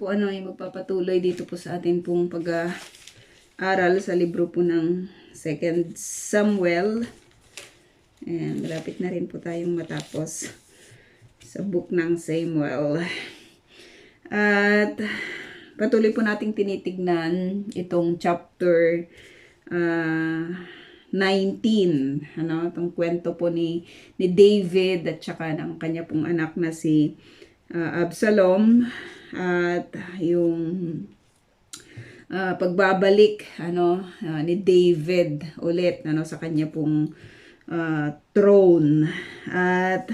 po ay magpapatuloy dito po sa atin pong pag-aaral sa libro po ng 2 Samuel. And malapit na rin po tayong matapos sa book ng Samuel. At patuloy po nating tinitignan itong chapter 19, itong kwento po ni David at saka ng kanya pong anak na si Absalom, at yung pagbabalik ni David ulit sa kanya pong throne. At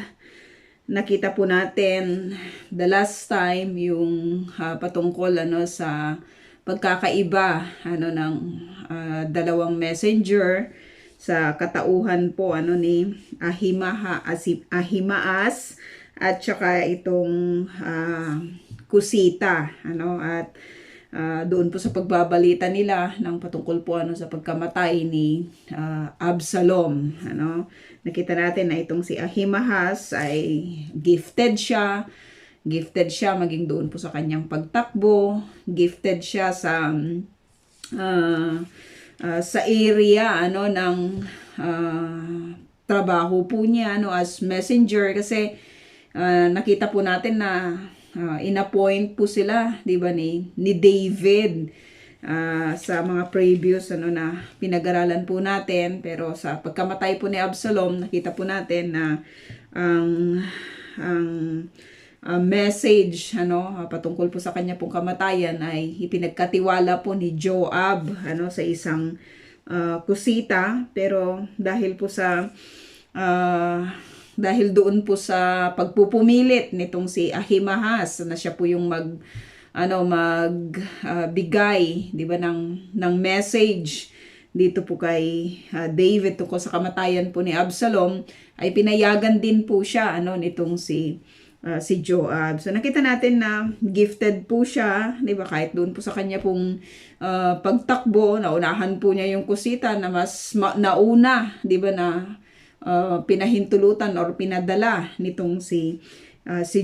nakita po natin the last time yung patungkol sa pagkakaiba ng dalawang messenger sa katauhan po ni Ahimaas at saka itong Kusita, at doon po sa pagbabalita nila ng patungkol po sa pagkamatay ni Absalom. Nakita natin na itong si Ahimaas ay gifted siya maging doon po sa kanyang pagtakbo, gifted siya sa area ng trabaho po niya as messenger, kasi nakita po natin na inappoint po sila, di ba, ni David sa mga previous na pinag-aralan po natin. Pero sa pagkamatay po ni Absalom, nakita po natin na ang message patungkol po sa kanya pong kamatayan ay ipinagkatiwala po ni Joab sa isang Kusita. Pero dahil po sa dahil doon po sa pagpupumilit nitong si Ahimaas na siya po yung magbigay, di ba, ng message dito po kay David tungkol sa kamatayan po ni Absalom, ay pinayagan din po siya nitong si Joab. So nakita natin na gifted po siya, di ba, kahit doon po sa kanya pong pagtakbo, naunahan po niya yung Kusita na mas nauna, di ba, na pinahintulutan or pinadala nitong si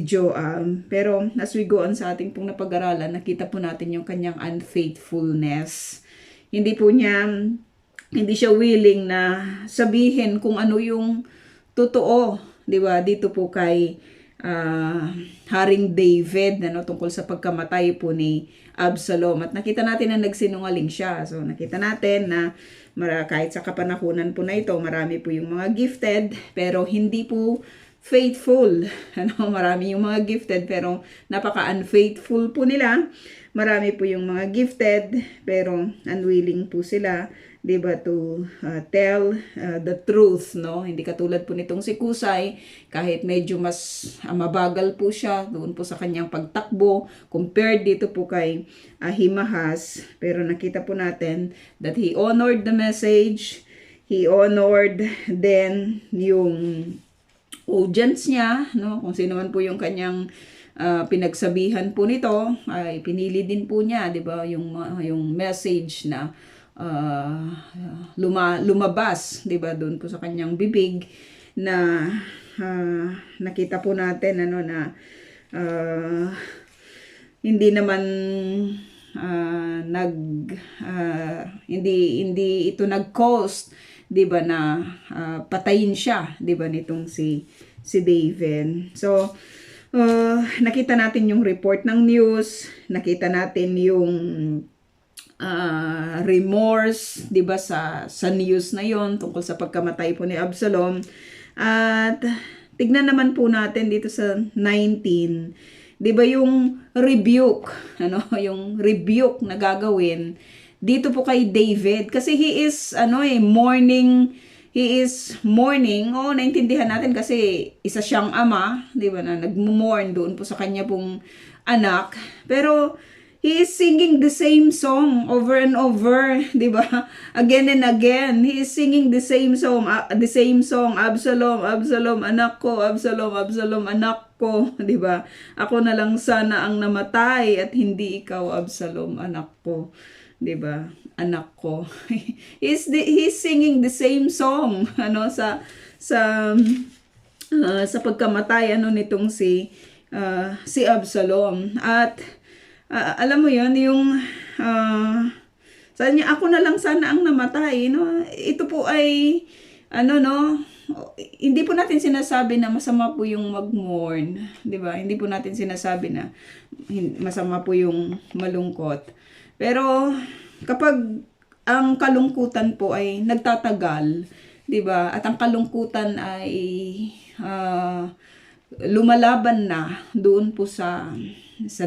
Joab. Pero as we go on sa ating pong napag-aralan, nakita po natin yung kanyang unfaithfulness. Hindi siya willing na sabihin kung ano yung totoo, di ba, dito po kay Haring David tungkol sa pagkamatay po ni Absalom. At nakita natin na nagsinungaling siya. So nakita natin na kahit sa kapanahunan po na ito, marami po yung mga gifted pero hindi po faithful. Marami yung mga gifted pero napaka-unfaithful po nila. Marami po yung mga gifted pero unwilling po sila, diba, to tell the truth, Hindi katulad po nitong si Kusay, kahit medyo mas mabagal po siya doon po sa kanyang pagtakbo compared dito po kay Ahimaas. Pero nakita po natin that he honored the message, he honored then yung audience niya, kung sino man po yung kanyang pinagsabihan po nito, ay pinili din po niya, di ba, yung message na lumabas, di ba, doon po sa kanyang bibig, na nakita po natin na hindi naman hindi ito nag-cause, di ba, na patayin siya, di ba, nitong si David. So nakita natin yung report ng news, nakita natin yung remorse, 'di ba, sa news na yon tungkol sa pagkamatay po ni Absalom. At tignan naman po natin dito sa 19, 'di ba, yung rebuke, yung rebuke na gagawin dito po kay David, kasi he is mourning. Naintindihan natin kasi isa siyang ama, 'di ba, na nagmo-mourn doon po sa kanya pong anak. Pero he is singing the same song over and over, di ba? Again and again, he is singing the same song, Absalom, Absalom, anak ko, Absalom, Absalom, anak ko, di ba? Ako na lang sana ang namatay at hindi ikaw, Absalom, anak ko, di ba? Anak ko. He's singing the same song, sa pagkamatay nitong si Absalom. At alam mo yon yung sabi niya, ako na lang sana ang namatay, no? Ito po ay, ano, no? Hindi po natin sinasabi na masama po yung mag-mourn, di ba? Hindi po natin sinasabi na masama po yung malungkot. Pero, kapag ang kalungkutan po ay nagtatagal, di ba? At ang kalungkutan ay lumalaban na doon po sa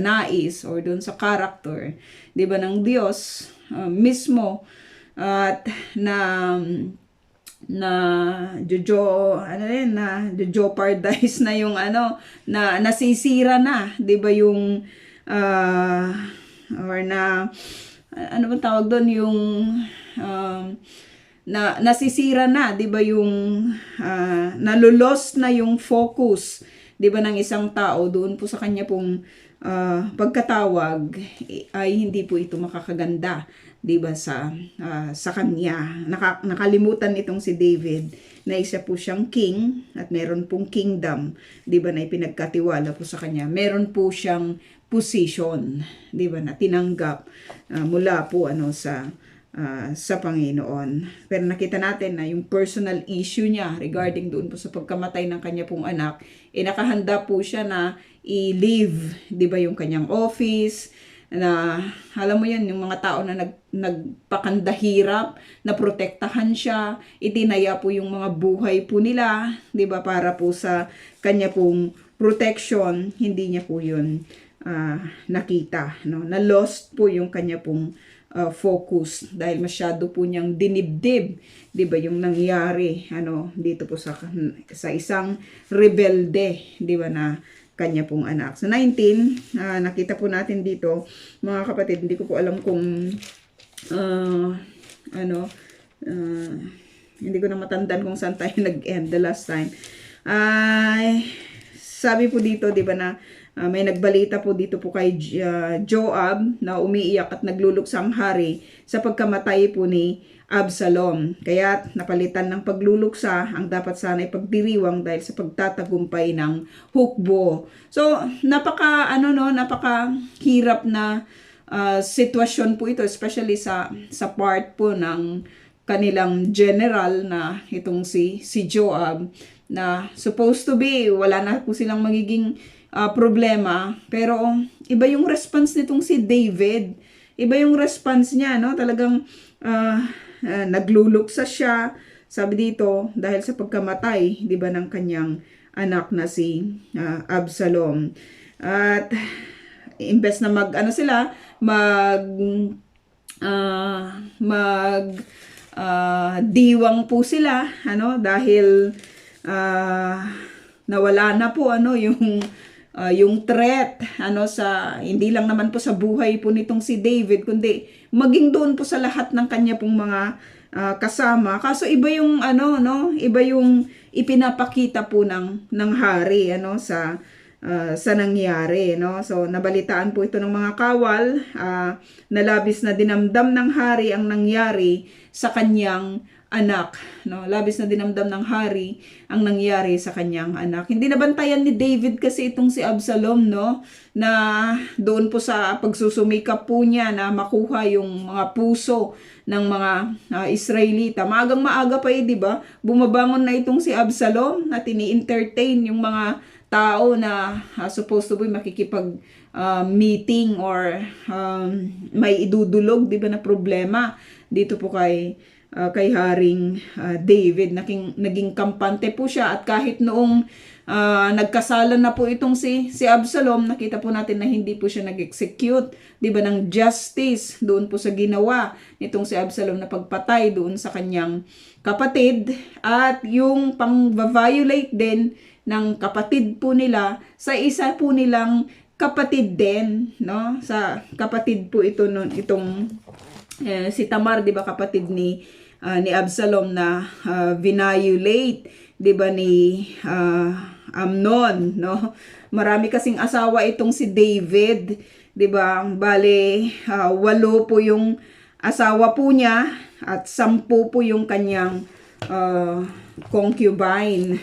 nais or doon sa character, 'di ba, ng Diyos mismo, at na jeopardize na yung na nasisira na, 'di ba, yung or na ano bang tawag doon, yung na nasisira na, 'di ba, yung nalulost na yung focus, 'di ba, ng isang tao doon po sa kanya pong pagkatawag, ay hindi po ito makakaganda, 'di ba, sa kanya. Nakalimutan itong si David na isa po siyang king at meron pong kingdom, 'di ba, na ipinagkatiwala po sa kanya. Meron po siyang position, 'di ba, na tinanggap mula po sa Panginoon. Pero nakita natin na yung personal issue niya regarding doon po sa pagkamatay ng kanya pong anak, nakahanda po siya na i-leave, 'di ba, yung kanyang office, na alam mo yan, yung mga tao na nagpakandahirap, na protektahan siya, itinaya po yung mga buhay po nila, 'di ba, para po sa kanya pong protection. Hindi niya po yun nakita, no? Na lost po yung kanya pong focus dahil masyado po niyang dinibdib, 'di ba, yung nangyari dito po sa isang rebelde, 'di ba, na kanya pong anak. So 19, nakita po natin dito, mga kapatid, hindi ko po alam kung hindi ko na matandaan kung saan tayo nag-end the last time. Sabi po dito, 'di ba, na may nagbalita po dito po kay Joab na umiiyak at nagluluksang hari sa pagkamatay po ni Absalom. Kaya napalitan ng pagluluksa ang dapat sana ipagdiriwang dahil sa pagtatagumpay ng hukbo. So, napaka hirap na sitwasyon po ito, especially sa part po ng kanilang general na itong si Joab, na supposed to be wala na po silang magiging problema, pero iba yung response nitong si David. Iba yung response niya, no? Talagang nagluluksa siya, sabi dito, dahil sa pagkamatay, 'di ba, ng kanyang anak na si Absalom. At imbes na diwang po sila, dahil nawala na po yung threat hindi lang naman po sa buhay po nitong si David, kundi maging doon po sa lahat ng kanya pong mga kasama. Kaso iba yung iba yung ipinapakita po ng hari sa nangyari, no? So nabalitaan po ito ng mga kawal, na labis na dinamdam ng hari ang nangyari sa kanyang anak, no? Labis na dinamdam ng hari ang nangyari sa kanyang anak. Hindi nabantayan ni David kasi itong si Absalom, no? Na doon po sa pagsusumikap po niya na makuha yung mga puso ng mga Israelita. Maagang maaga pa di ba? Bumabangon na itong si Absalom at ini-entertain yung mga tao na supposed to be makikipag meeting or may idudulog, di ba, na problema dito po kay Haring David. Naging kampante po siya, at kahit noong nagkasala na po itong si Absalom, nakita po natin na hindi po siya nag-execute, 'di ba, ng justice doon po sa ginawa nitong si Absalom na pagpatay doon sa kanyang kapatid, at yung pang-violate din ng kapatid po nila sa isa po nilang kapatid din, no? Sa kapatid po ito noon, itong si Tamar, 'di ba, kapatid ni Absalom na violate, 'di ba, ni Amnon, no? Marami kasing asawa itong si David, 'di ba? Bale 8 po yung asawa po niya at 10 po yung kanyang concubine,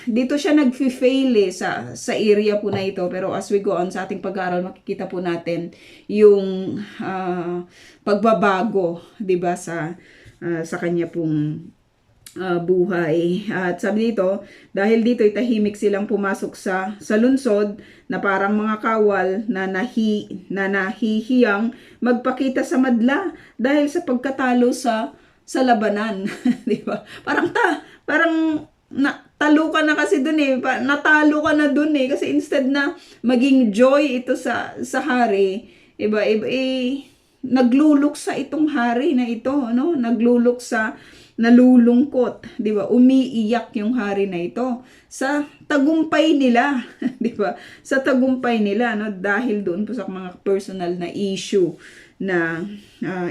dito siya nag-fail sa area po na ito. Pero as we go on sa ating pag-aaral, makikita po natin yung pagbabago, 'di ba, sa kanya pong buhay. At sabi dito, dahil dito ay tahimik silang pumasok sa lungsod na parang mga kawal na nahihiyang magpakita sa madla dahil sa pagkatalo sa labanan, 'di ba? Parang talo ka na kasi dun natalo ka na dun kasi instead na maging joy ito sa hari, iba nagluluksa itong hari na ito, no? Nagluluksa, nalulungkot, 'di ba? Umiiyak yung hari na ito sa tagumpay nila, 'di ba? Sa tagumpay nila, no, dahil doon po sa mga personal na issue na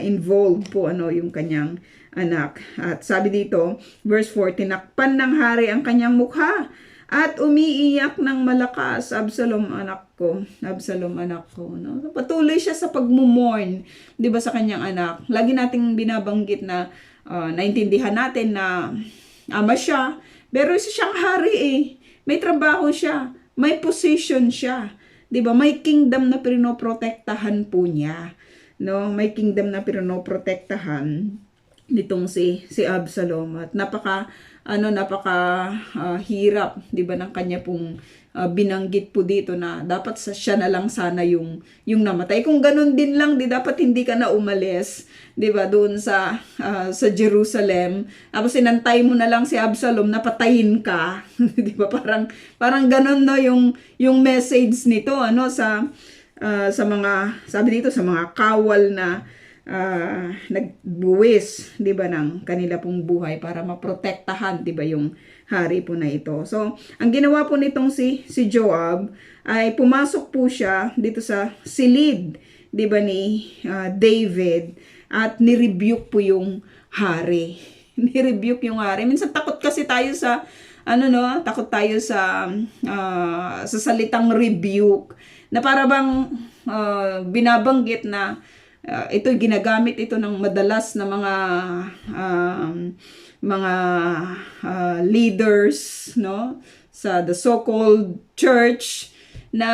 involved po yung kanyang anak. At sabi dito, verse 4, tinakpan ng hari ang kanyang mukha at umiiyak ng malakas, Absalom anak ko, Absalom anak ko, no? Patuloy siya sa pagmumorn, 'di ba, sa kanyang anak. Lagi nating binabanggit na naintindihan natin na ama siya, pero isa siyang hari May trabaho siya, may position siya, 'di ba? May kingdom na pinoprotektahan po niya, no? May kingdom na pinoprotektahan nitong si Absalom, at napaka hirap, 'di ba, ng kanya pong binanggit po dito na dapat siya na lang sana yung namatay. Kung ganun din lang, dapat hindi ka na umalis, 'di ba, doon sa Jerusalem. Tapos sinantay mo na lang si Absalom na patayin ka, 'di ba? Parang ganun, no, yung message nito sa mga, sabi dito, sa mga kawal na nagbuwis, 'di ba, ng kanila pong buhay para maprotektahan, 'di ba, yung hari po na ito. So, ang ginawa po nitong si Joab ay pumasok po siya dito sa silid, 'di ba, ni David, at ni-rebuke po yung hari. Ni-rebuke yung hari. Minsan takot kasi tayo sa takot tayo sa salitang rebuke, na para bang binabanggit na ito ginagamit ito ng madalas na mga leaders, no, sa the so-called church, na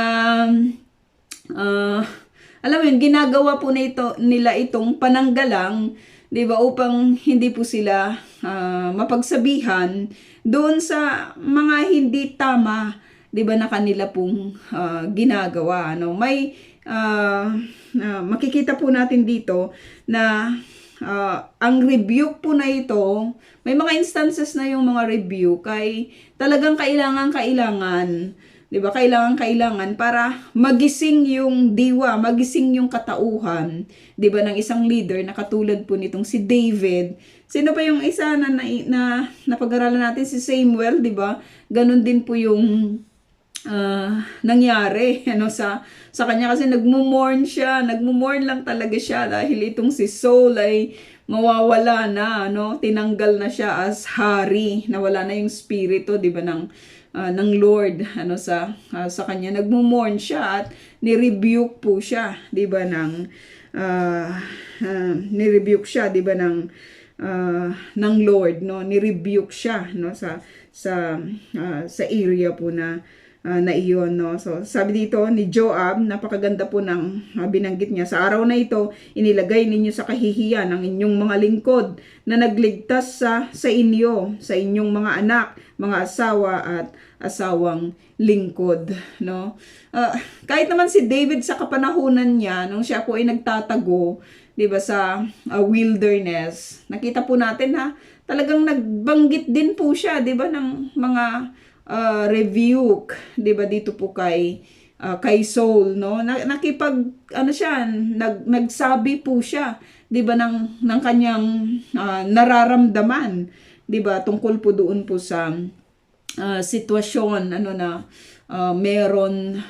alam mo yun, ginagawa po nila itong pananggalang, 'di ba, upang hindi po sila mapagsabihan doon sa mga hindi tama, 'di ba, na kanila pong ginagawa, no? May makikita po natin dito na ang rebuke po na ito, may mga instances na yung mga rebuke ay talagang kailangan, 'di ba? Kailangan para magising yung diwa, magising yung katauhan, 'di ba, ng isang leader na katulad po nitong si David. Sino pa yung isa na napag-aralan natin, si Samuel, 'di ba? Ganun din po yung nangyari sa kanya, kasi nagmo-mourn lang talaga siya dahil itong si Saul ay mawawala na, no? Tinanggal na siya as hari, nawala na yung spirito, 'di ba, ng Lord sa kanya. Nagmo-mourn siya at ni-rebuke po siya, 'di ba, ni-rebuke siya, 'di ba, ng Lord, no? Ni-rebuke siya, no, sa area po na iyon, no. So sabi dito ni Joab, napakaganda po ng binanggit niya, sa araw na ito inilagay ninyo sa kahihiyan ang inyong mga lingkod na nagligtas sa inyo, sa inyong mga anak, mga asawa at asawang lingkod, no. Kahit naman si David sa kapanahunan niya, nung siya po ay nagtatago, 'di ba, sa wilderness, nakita po natin talagang nagbanggit din po siya, 'di ba, ng mga rebuke, 'di ba, dito po kay Saul, no. Nagsabi po siya, 'di ba, ng kanyang nararamdaman, 'di ba, tungkol po doon po sa sitwasyon meron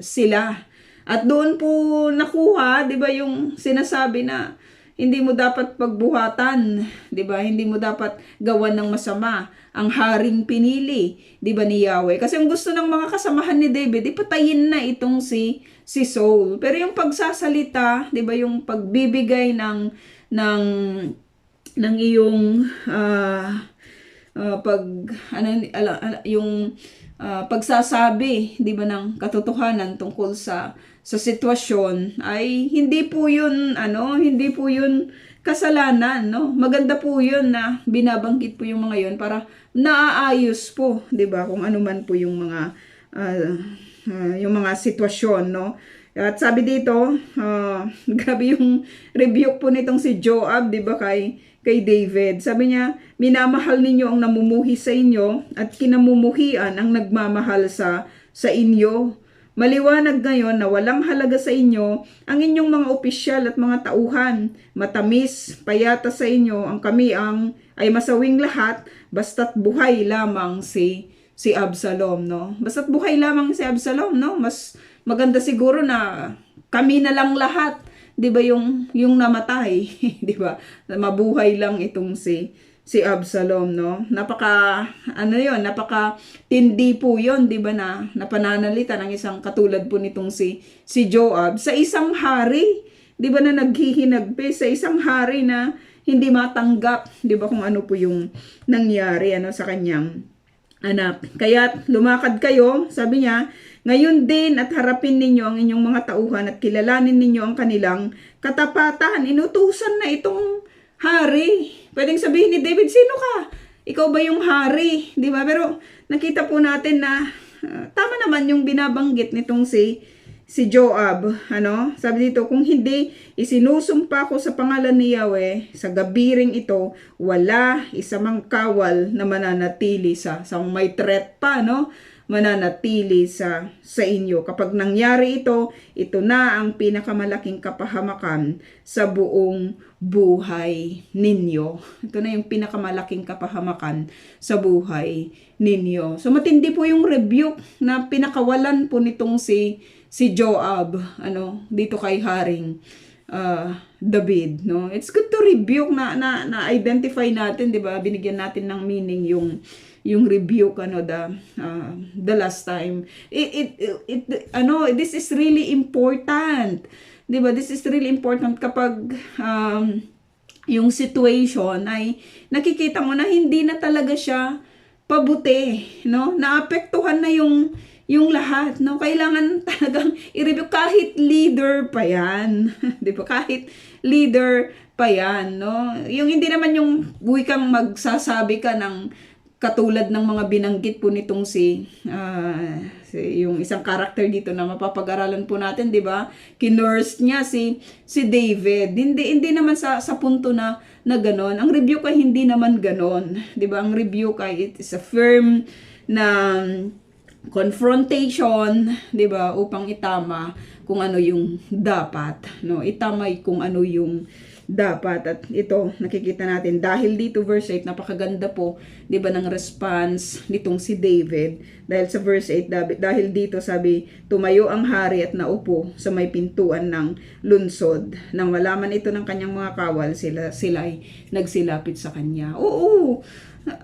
sila. At doon po nakuha, 'di ba, yung sinasabi na hindi mo dapat pagbuhatan, 'di ba? Hindi mo dapat gawan ng masama ang haring pinili, 'di ba, ni Yahweh. Kasi ang gusto ng mga kasamahan ni David, ipatayin na itong si Saul. Pero yung pagsasalita, 'di ba, yung pagbibigay ng iyong pag ano yung pagsasabi, 'di ba, ng katotohanan tungkol sa sitwasyon ay hindi po yun kasalanan, no? Maganda po yun na binabanggit po yung mga yun para naaayos po, 'di ba, kung ano man po yung mga sitwasyon, no? At sabi dito, grabe yung rebuke po nitong si Joab, 'di ba, kay David. Sabi niya, minamahal ninyo ang namumuhi sa inyo at kinamumuhian ang nagmamahal sa inyo. Maliwanag ngayon na walang halaga sa inyo ang inyong mga opisyal at mga tauhan. Matamis, payata sa inyo ang kami ay masawing lahat, basta't buhay lamang si Absalom, no? Basta't buhay lamang si Absalom, no? Mas maganda siguro na kami na lang lahat, 'di ba, yung namatay, 'di ba? Mabuhay lang itong si Absalom, no? Napaka tindi po 'yon, 'di ba, na pananalita ng isang katulad po nitong si Joab sa isang hari, 'di ba, na naghihinagpi sa isang hari na hindi matanggap, 'di ba, kung ano po yung nangyari sa kanyang anak. Kaya lumakad kayo, sabi niya, ngayon din at harapin ninyo ang inyong mga tauhan at kilalanin ninyo ang kanilang katapatan. Inutusan na itong hari. Pwedeng sabihin ni David, sino ka? Ikaw ba yung hari? Di ba? Pero nakita po natin na tama naman yung binabanggit nitong si Joab. Sabi dito, kung hindi isinusumpa ko sa pangalan ni Yahweh, sa gabiring ito, wala isa mang kawal na mananatili sa may threat pa, mananatili sa inyo. Kapag nangyari ito na ang pinakamalaking kapahamakan sa buong buhay ninyo. Ito na yung pinakamalaking kapahamakan sa buhay ninyo. So matindi po yung rebuke na pinakawalan po nitong si Joab dito kay Haring David, no? It's good to rebuke na identify natin, 'di ba? Binigyan natin ng meaning yung rebuke the last time. This is really important. 'Di ba? This is really important kapag yung situation ay nakikita mo na hindi na talaga siya pabuti, no? Naapektuhan na yung lahat, no? Kailangan talagang i-review kahit leader pa yan. 'Di ba? Kahit leader pa yan, no? Yung hindi naman yung wikang magsasabi ka ng katulad ng mga binanggit po nitong yung isang karakter dito na mapapag-aralan po natin, 'di ba? Kinurse niya si David. Hindi naman sa punto na ganon. Ang rebuke ay hindi naman ganon, 'di ba? Ang rebuke ay it is a firm na confrontation, 'di ba? Upang itama kung ano yung dapat, no? Itamay kung ano yung dapat. At ito nakikita natin dahil dito verse 8, napakaganda po, 'di ba, ng response nitong si David. Dahil sa verse 8, dahil dito sabi, tumayo ang hari at naupo sa may pintuan ng lunsod. Nang malaman ito ng kanyang mga kawal, sila ay nagsilapit sa kanya. Oo,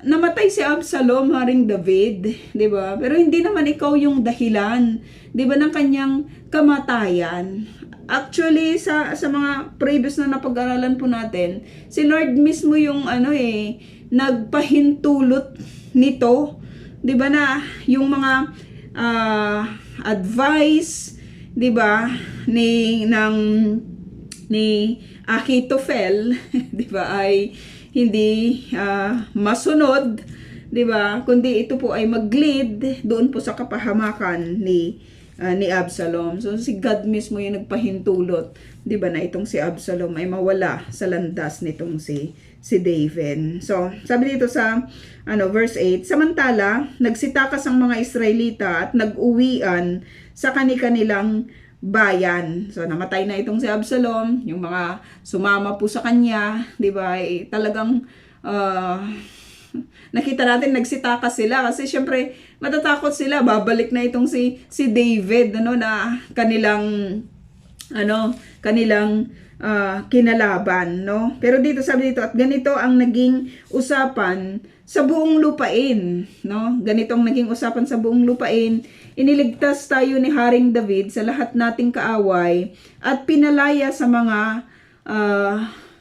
namatay si Absalom, Haring David, 'di ba? Pero hindi naman ikaw yung dahilan, 'di ba, ng kanyang kamatayan. Actually, sa mga previous na napag-aralan po natin, si Lord mismo yung nagpahintulot nito, 'di ba, na yung mga advice, 'di ba, ni Ahithophel, 'di ba, ay hindi masunod, 'di ba, kundi ito po ay mag-lead doon po sa kapahamakan ni Absalom. So si God mismo yung nagpahintulot, 'di ba, na itong si Absalom ay mawala sa landas nitong si David. So sabi dito sa verse 8, samantala nagsitakas ang mga Israelita at nag-uwian sa kanilang bayan. So namatay na itong si Absalom, yung mga sumama po sa kanya, 'di ba, ay talagang nakita natin nagsitakas sila kasi syempre matatakot sila, babalik na itong si David na kanilang kinalaban, no? Pero dito sabi dito, at ganito ang naging usapan sa buong lupain, no? Ganito ang naging usapan sa buong lupain. Iniligtas tayo ni Haring David sa lahat nating kaaway at pinalaya sa mga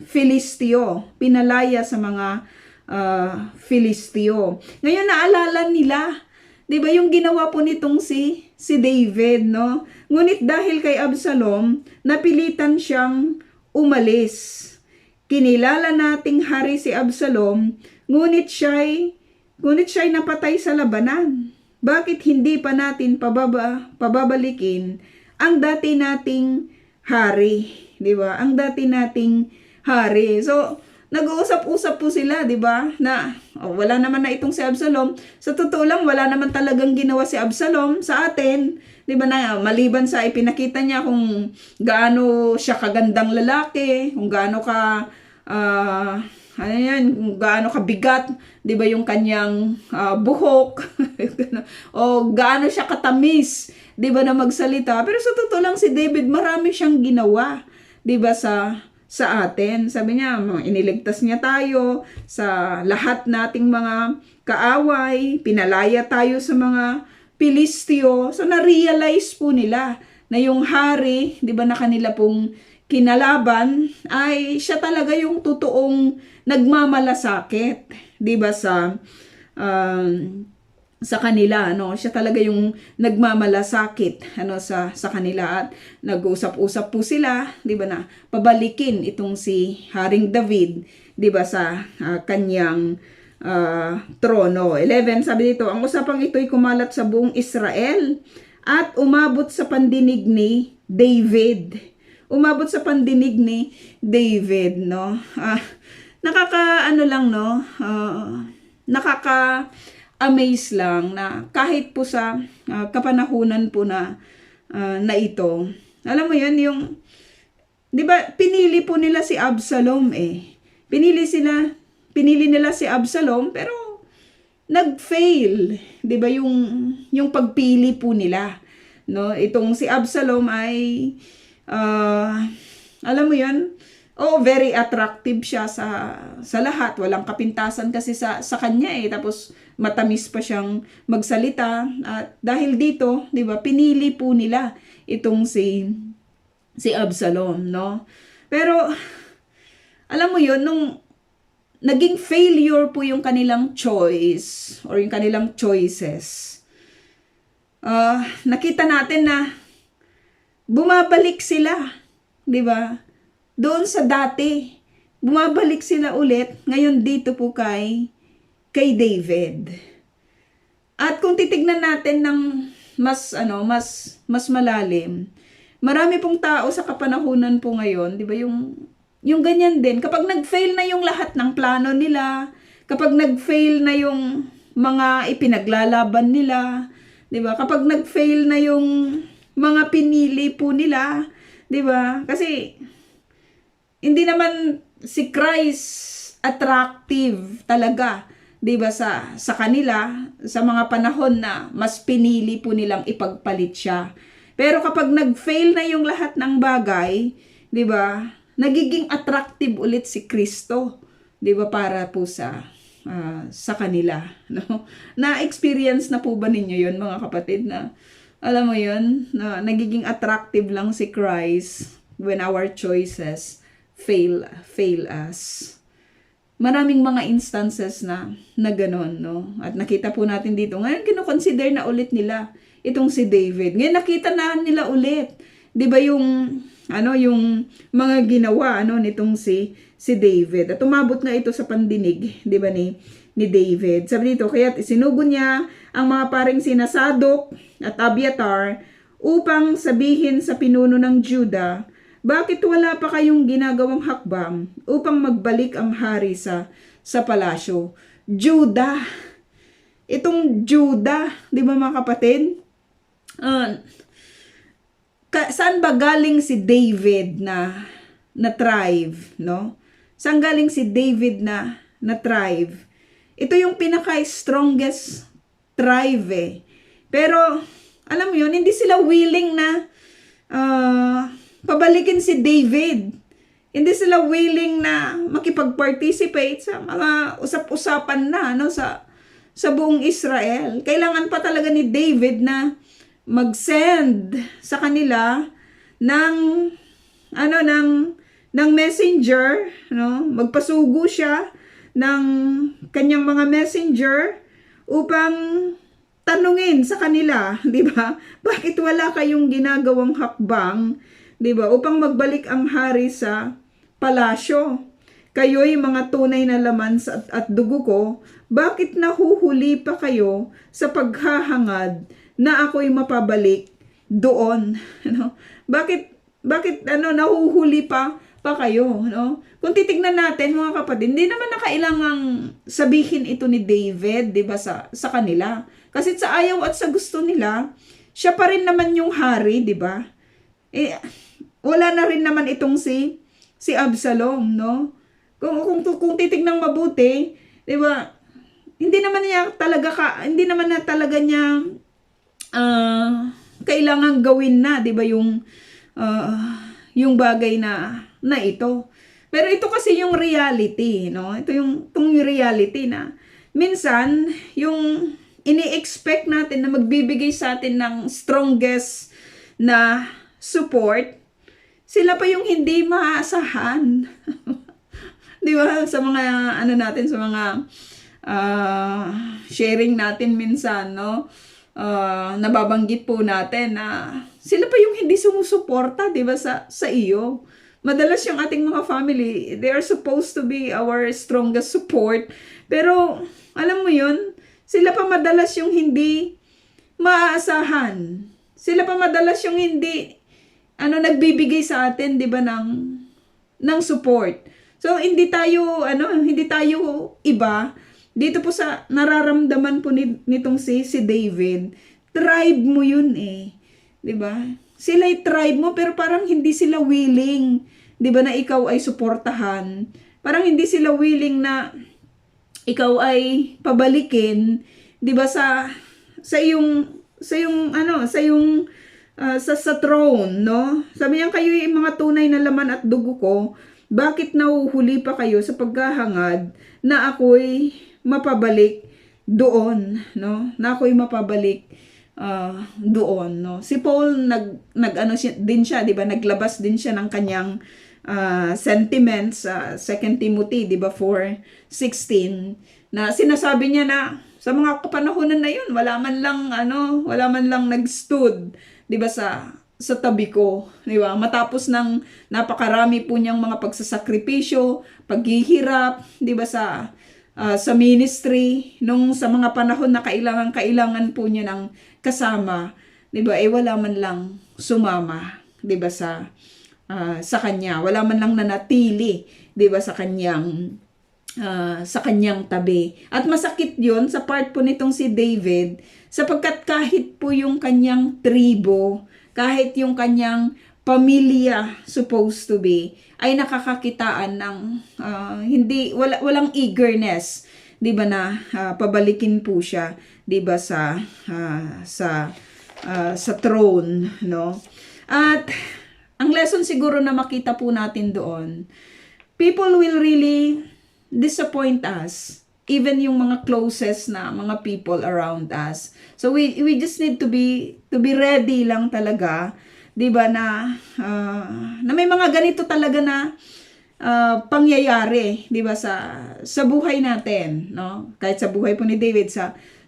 Filisteo, pinalaya sa mga Filisteo. Ngayon naalala nila, 'di ba, yung ginawa po nitong si David, no? Ngunit dahil kay Absalom, napilitan siyang umalis. Kinilala nating hari si Absalom, ngunit siya'y napatay sa labanan. Bakit hindi pa natin pababalikin ang dati nating hari, 'di ba? Ang dati nating hari. So, nag-uusap-usap po sila, 'di ba? Na wala naman na itong si Absalom. Sa totoo lang, wala naman talagang ginawa si Absalom sa atin. 'Di ba, na maliban sa ipinakita niya kung gaano siya kagandang lalaki, kung gaano ka kung gaano kabigat, 'di ba, yung kanyang buhok o gaano siya katamis, 'di ba, na magsalita. Pero sa totoo lang, si David, marami siyang ginawa, 'di ba, sa atin. Sabi niya, iniligtas niya tayo sa lahat nating mga kaaway, pinalaya tayo sa mga Pilisteo. So na-realize po nila na yung hari, 'di ba, na kanila pong kinalaban ay siya talaga yung totoong nagmamalasakit, 'di ba, sa kanila, no? Siya talaga yung nagmamalasakit, sa kanila, at nag-usap-usap po sila, 'di ba, na pabalikin itong si Haring David, 'di ba, sa kanyang trono. 11, sabi dito, ang usapang ito'y kumalat sa buong Israel at umabot sa pandinig ni David. Umabot sa pandinig ni David, no? Nakaka-amaze lang na kahit po sa kapanahunan po na ito, alam mo yun, yung, 'di ba, pinili po nila si Absalom eh. Pinili nila si Absalom, pero nag-fail, 'di ba, yung pagpili po nila, no? Itong si Absalom ay alam mo yun, very attractive siya sa lahat. Walang kapintasan kasi sa kanya eh. Tapos matamis pa siyang magsalita. At dahil dito, 'di ba, pinili po nila itong si Absalom, no? Pero alam mo yun, nung naging failure po yung kanilang choice or yung kanilang choices, nakita natin na bumabalik sila, 'di ba? Doon sa dati, bumabalik sila ulit ngayon dito po kay David. At kung titignan natin ng mas malalim, marami pong tao sa kapanahunan po ngayon, 'di ba, yung ganyan din, kapag nag-fail na yung lahat ng plano nila, kapag nag-fail na yung mga ipinaglalaban nila, 'di ba? Kapag nag-fail na yung mga pinili po nila, 'di ba? Kasi hindi naman si Christ attractive talaga, 'di ba, sa kanila sa mga panahon na mas pinili po nilang ipagpalit siya. Pero kapag nag-fail na yung lahat ng bagay, 'di ba, nagiging attractive ulit si Kristo, 'di ba, para po sa kanila, no? Na-experience na po ba ninyo 'yon, mga kapatid, na alam mo 'yon, na nagiging attractive lang si Christ when our choices fail us? Maraming mga instances na gano'n, no? At nakita po natin dito, ngayon kino-consider na ulit nila itong si David. Ngayon nakita na nila ulit, 'di ba, yung mga ginawa nitong si David. At umabot nga ito sa pandinig, 'di ba, ni David. Sabi dito, kaya sinugo niya ang mga paring sina Sadok at Abiathar upang sabihin sa pinuno ng Juda, bakit wala pa kayong ginagawang hakbang upang magbalik ang hari sa palasyo? Juda. Itong Juda, 'di ba, mga kapatid? Saan ba galing si David na tribe, no? Saan galing si David na tribe? Ito yung pinaka-strongest tribe eh. Pero alam mo yun, hindi sila willing na pabalikin si David. Hindi sila willing na makipag-participate sa mga usap-usapan na sa buong Israel. Kailangan pa talaga ni David na mag-send sa kanila ng messenger, no? Magpasugo siya ng kanyang mga messenger upang tanungin sa kanila, di ba? Bakit wala kayong ginagawang hakbang, di ba? Upang magbalik ang hari sa palasyo. Kayo'y mga tunay na laman at dugo ko, bakit nahuhuli pa kayo sa paghahangad na ako'y mapabalik doon? Ano? Bakit nahuhuli pa kayo, no? Kung titignan natin mga kapatid, hindi naman nakailangang sabihin ito ni David, 'di ba, sa kanila. Kasi sa ayaw at sa gusto nila, siya pa rin naman yung hari, 'di ba? Wala na rin naman itong si Absalom, no? Kung titignan mabuti, 'di ba? Hindi naman na talaga niya kailangang gawin na, 'di ba, yung bagay na ito. Pero ito kasi yung reality, no? Itong reality na minsan yung ini-expect natin na magbibigay sa atin ng strongest na support, sila pa yung hindi maaasahan. Di ba? Sa mga natin, sa mga sharing natin minsan, no? Nababanggit po natin na sila pa yung hindi sumusuporta, 'di ba, sa iyo. Madalas yung ating mga family, they are supposed to be our strongest support. Pero alam mo 'yun, sila pa madalas yung hindi maaasahan. Sila pa madalas yung hindi nagbibigay sa atin, 'di ba, ng support. So hindi tayo iba. Dito po sa nararamdaman po nitong si David, tribe mo yun 'di ba? Sila'y tribe mo pero parang hindi sila willing, 'di ba, na ikaw ay suportahan. Parang hindi sila willing na ikaw ay pabalikin, 'di ba, sa throne, no? Sabi niya, kayo yung mga tunay na laman at dugo ko, bakit nahuhuli pa kayo sa paghahangad na ako'y mapabalik doon, no? Na ako'y mapabalik doon, no? Si Paul din siya, 'di ba? Naglabas din siya ng kanyang sentiments sa 2 Timothy, 'di ba, 4:16, na sinasabi niya na sa mga kapanahonan na 'yun, wala man lang nagstood, 'di ba, sa tabi ko, 'di ba? Matapos ng napakarami po niyang mga pagsasakripisyo, paghihirap, 'di ba, sa ministry nung sa mga panahon na kailangan po niya ng kasama, 'di ba? Wala man lang sumama, 'di ba, sa kanya. Wala man lang nanatili, 'di ba, sa kanyang tabi. At masakit 'yon sa part po nitong si David, sapagkat kahit po yung kanyang tribo, kahit yung kanyang pamilya supposed to be, ay nakakakitaan ng walang eagerness, 'di ba, na pabalikin po siya, 'di ba, sa throne, no? At ang lesson siguro na makita po natin doon, people will really disappoint us, even yung mga closest na mga people around us. So we just need to be ready lang talaga, 'di ba, na may mga ganito talaga na pangyayari, 'di ba, sa buhay natin, no? Kahit sa buhay po ni David,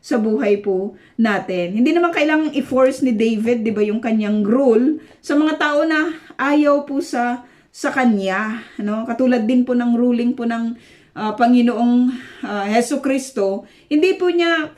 sa buhay po natin. Hindi naman kailangang i-force ni David, 'di ba, yung kanyang rule sa mga tao na ayaw po sa kanya, no? Katulad din po ng ruling po ng Panginoong Hesus Kristo, hindi po niya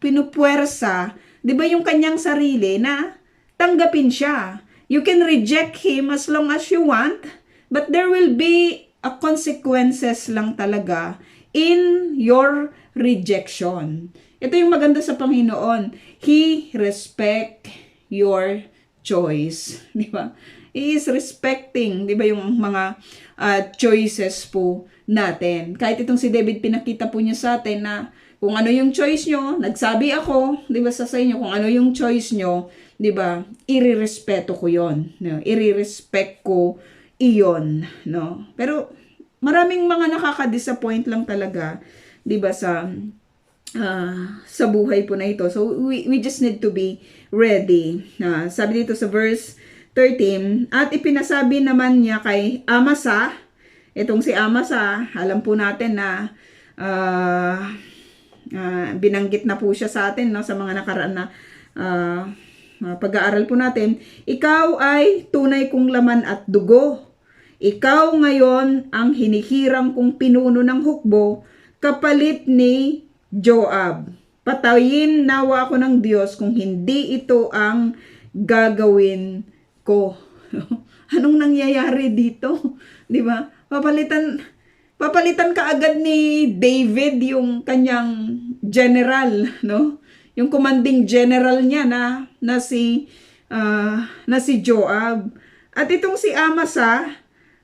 pinupuwersa, 'di ba, yung kanyang sarili na tanggapin siya. You can reject him as long as you want, but there will be a consequences lang talaga in your rejection. Ito yung maganda sa Panginoon. He respect your choice, 'di ba? He is respecting, 'di ba, yung mga choices po natin. Kahit itong si David, pinakita po niya sa atin na kung ano yung choice nyo, nagsabi ako, 'di ba, sa inyo, kung ano yung choice nyo, 'di ba, irerespeto ko 'yon, no? Irerespect ko iyon, no? Pero maraming mga nakaka-disappoint lang talaga, 'di ba, sa buhay po na ito. So we just need to be ready. Sabi dito sa verse 13, at ipinasabi naman niya kay Amasa, itong si Amasa, alam po natin na binanggit na po siya sa atin, no, sa mga nakaraan na pag-aaral po natin. Ikaw ay tunay kong laman at dugo. Ikaw ngayon ang hinihirang kong pinuno ng hukbo, kapalit ni Joab. Patayin nawa ako ng Diyos kung hindi ito ang gagawin ko. Anong nangyayari dito? 'Di ba? Papalitan ka agad ni David yung kanyang general, no? Yung commanding general niya na si Joab. At itong si Amasa,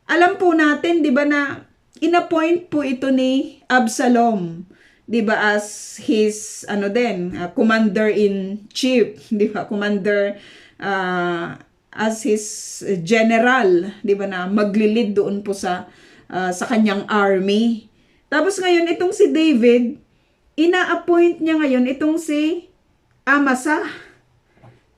alam po natin, 'di ba, na inappoint po ito ni Absalom, 'di ba, as his commander in chief, 'di ba? Commander as his general, 'di ba, na maglilid doon po sa kanyang army. Tapos ngayon itong si David, ina-appoint niya ngayon itong si Amasa.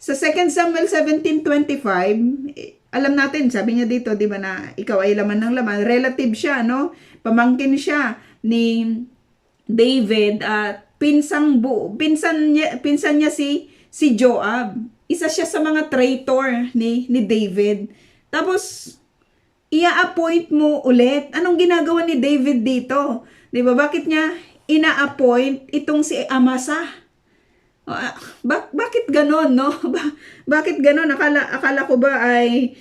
Sa 2 Samuel 17:25, alam natin, sabi niya dito, 'di ba, na ikaw ay laman ng laman, relative siya, no? Pamangkin siya ni David at pinsan niya si Joab. Isa siya sa mga traitor ni David. Tapos ia-appoint mo ulit. Anong ginagawa ni David dito? 'Di ba? Bakit niya ina-appoint itong si Amasa? Bakit ganon, no? Bakit ganon? Akala ko ba ay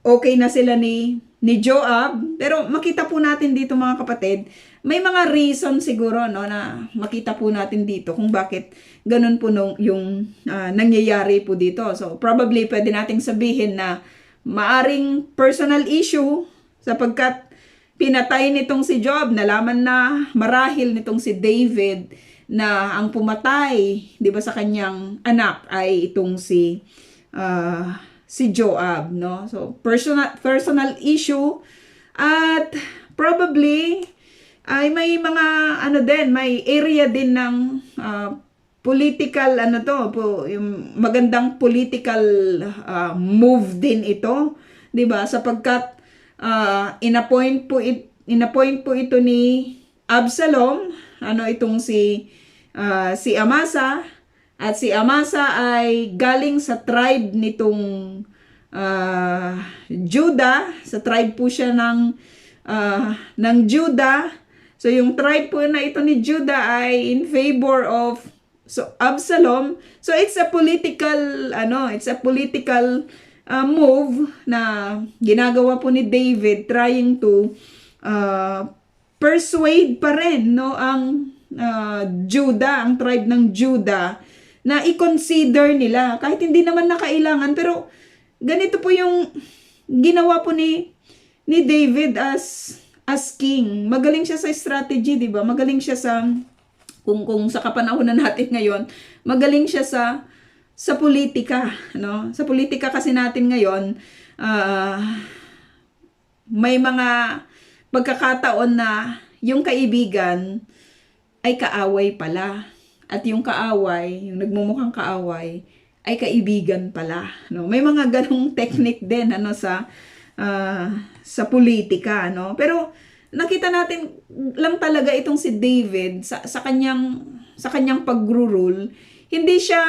okay na sila ni Joab? Pero makita po natin dito, mga kapatid, may mga reason siguro, no, na makita po natin dito kung bakit ganun po yung nangyayari po dito. So probably pwede nating sabihin na maaring personal issue, sapagkat pinatay nitong si Joab, nalaman na marahil nitong si David na ang pumatay, 'di ba, sa kanyang anak ay itong si Joab, no? So personal issue, at probably ay may mga may area din ng political yung magandang political move din ito, 'di ba? Sapagkat inappoint po ito ni Absalom, itong si Amasa, at si Amasa ay galing sa tribe nitong Judah. Sa tribe po siya ng Judah. So yung tribe po na ito ni Judah ay in favor of Absalom. So it's a political move na ginagawa po ni David, trying to persuade pa rin, no, ang Judah, ang tribe ng Judah, na i-consider nila kahit hindi naman nakailangan. Pero ganito po yung ginawa po ni David as king. Magaling siya sa strategy, 'di ba? Magaling siya sa kung sa kapanahunan natin ngayon, magaling siya sa politika, no? Sa politika kasi natin ngayon, may mga pagkakataon na yung kaibigan ay kaaway pala. At yung kaaway, yung nagmumukhang kaaway, ay kaibigan pala, no? May mga ganong technique din sa politika, no? Pero nakita natin lang talaga itong si David sa kanyang pag-rule. Hindi siya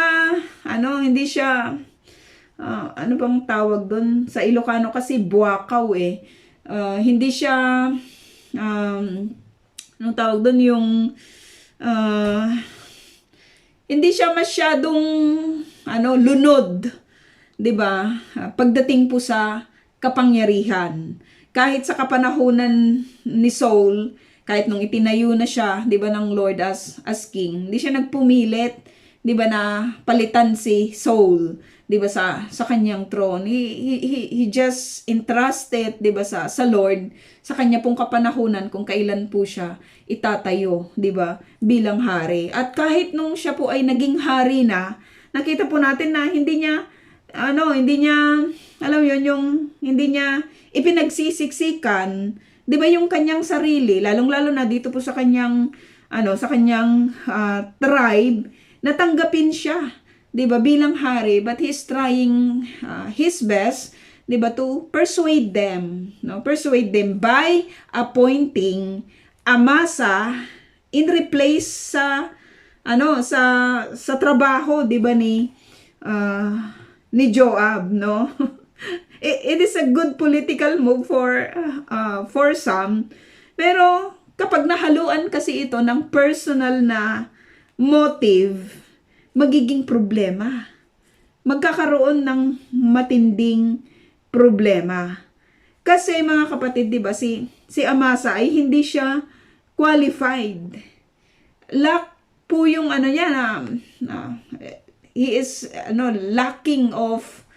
ano bang tawag doon sa Ilocano, kasi buwakaw eh. Hindi siya anong tawag doon, yung hindi siya masyadong lunod, 'di ba? Pagdating po sa kapangyarihan. Kahit sa kapanahunan ni Saul, kahit nung itinayo na siya, 'di ba, ng Lord as king, hindi siya nagpumilit, 'di ba, na palitan si Saul, 'di ba, sa kanyang throne. He just entrusted, 'di ba, sa Lord, sa kanya pong kapanahunan kung kailan po siya itatayo, 'di ba, bilang hari. At kahit nung siya po ay naging hari na, nakita po natin na hindi niya alam yon, yung hindi niya ipinagsisiksikan, 'di ba, yung kanyang sarili, lalong-lalo na dito po sa kanyang tribe, natanggapin siya, 'di ba, bilang hari, but he's trying his best, 'di ba, to persuade them by appointing Amasa in replace sa sa trabaho, 'di ba, ni Joab, no? It is a good political move for some, pero kapag nahaluan kasi ito ng personal na motive, magiging problema. Magkakaroon ng matinding problema. Kasi mga kapatid, 'di ba, si Amasa ay hindi siya qualified. Lack po yung niya he is lacking of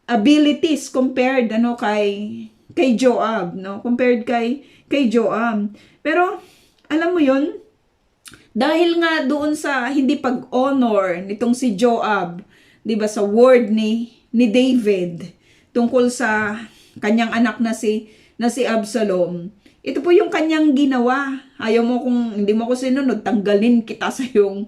abilities compared kay Joab, no? Compared kay Joab. Pero alam mo 'yun, dahil nga doon sa hindi pag-honor nitong si Joab, 'di ba, sa word ni David tungkol sa kanyang anak na si Absalom. Ito po yung kanyang ginawa. Ayaw mo, kung hindi mo ko sinunod, tanggalin kita sa yung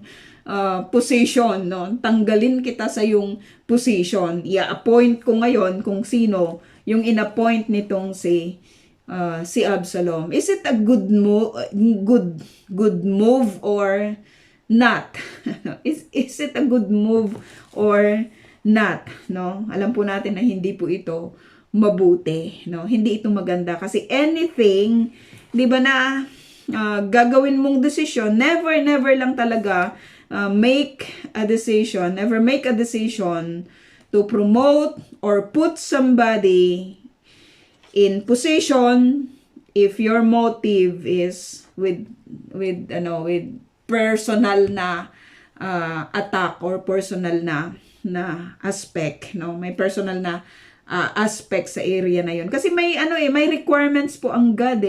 position, no? Tanggalin kita sa yung position. I-appoint ko ngayon kung sino yung in-appoint nitong si Absalom. Is it a good move or not? Is it a good move or not, no? Alam po natin na hindi po ito mabuti, no? Hindi ito maganda kasi anything, 'di ba, na gagawin mong decision, never lang talaga make a decision to promote or put somebody in position if your motive is with personal na attack or personal na aspect, no? May personal na aspect sa area na yun. Kasi may may requirements po ang God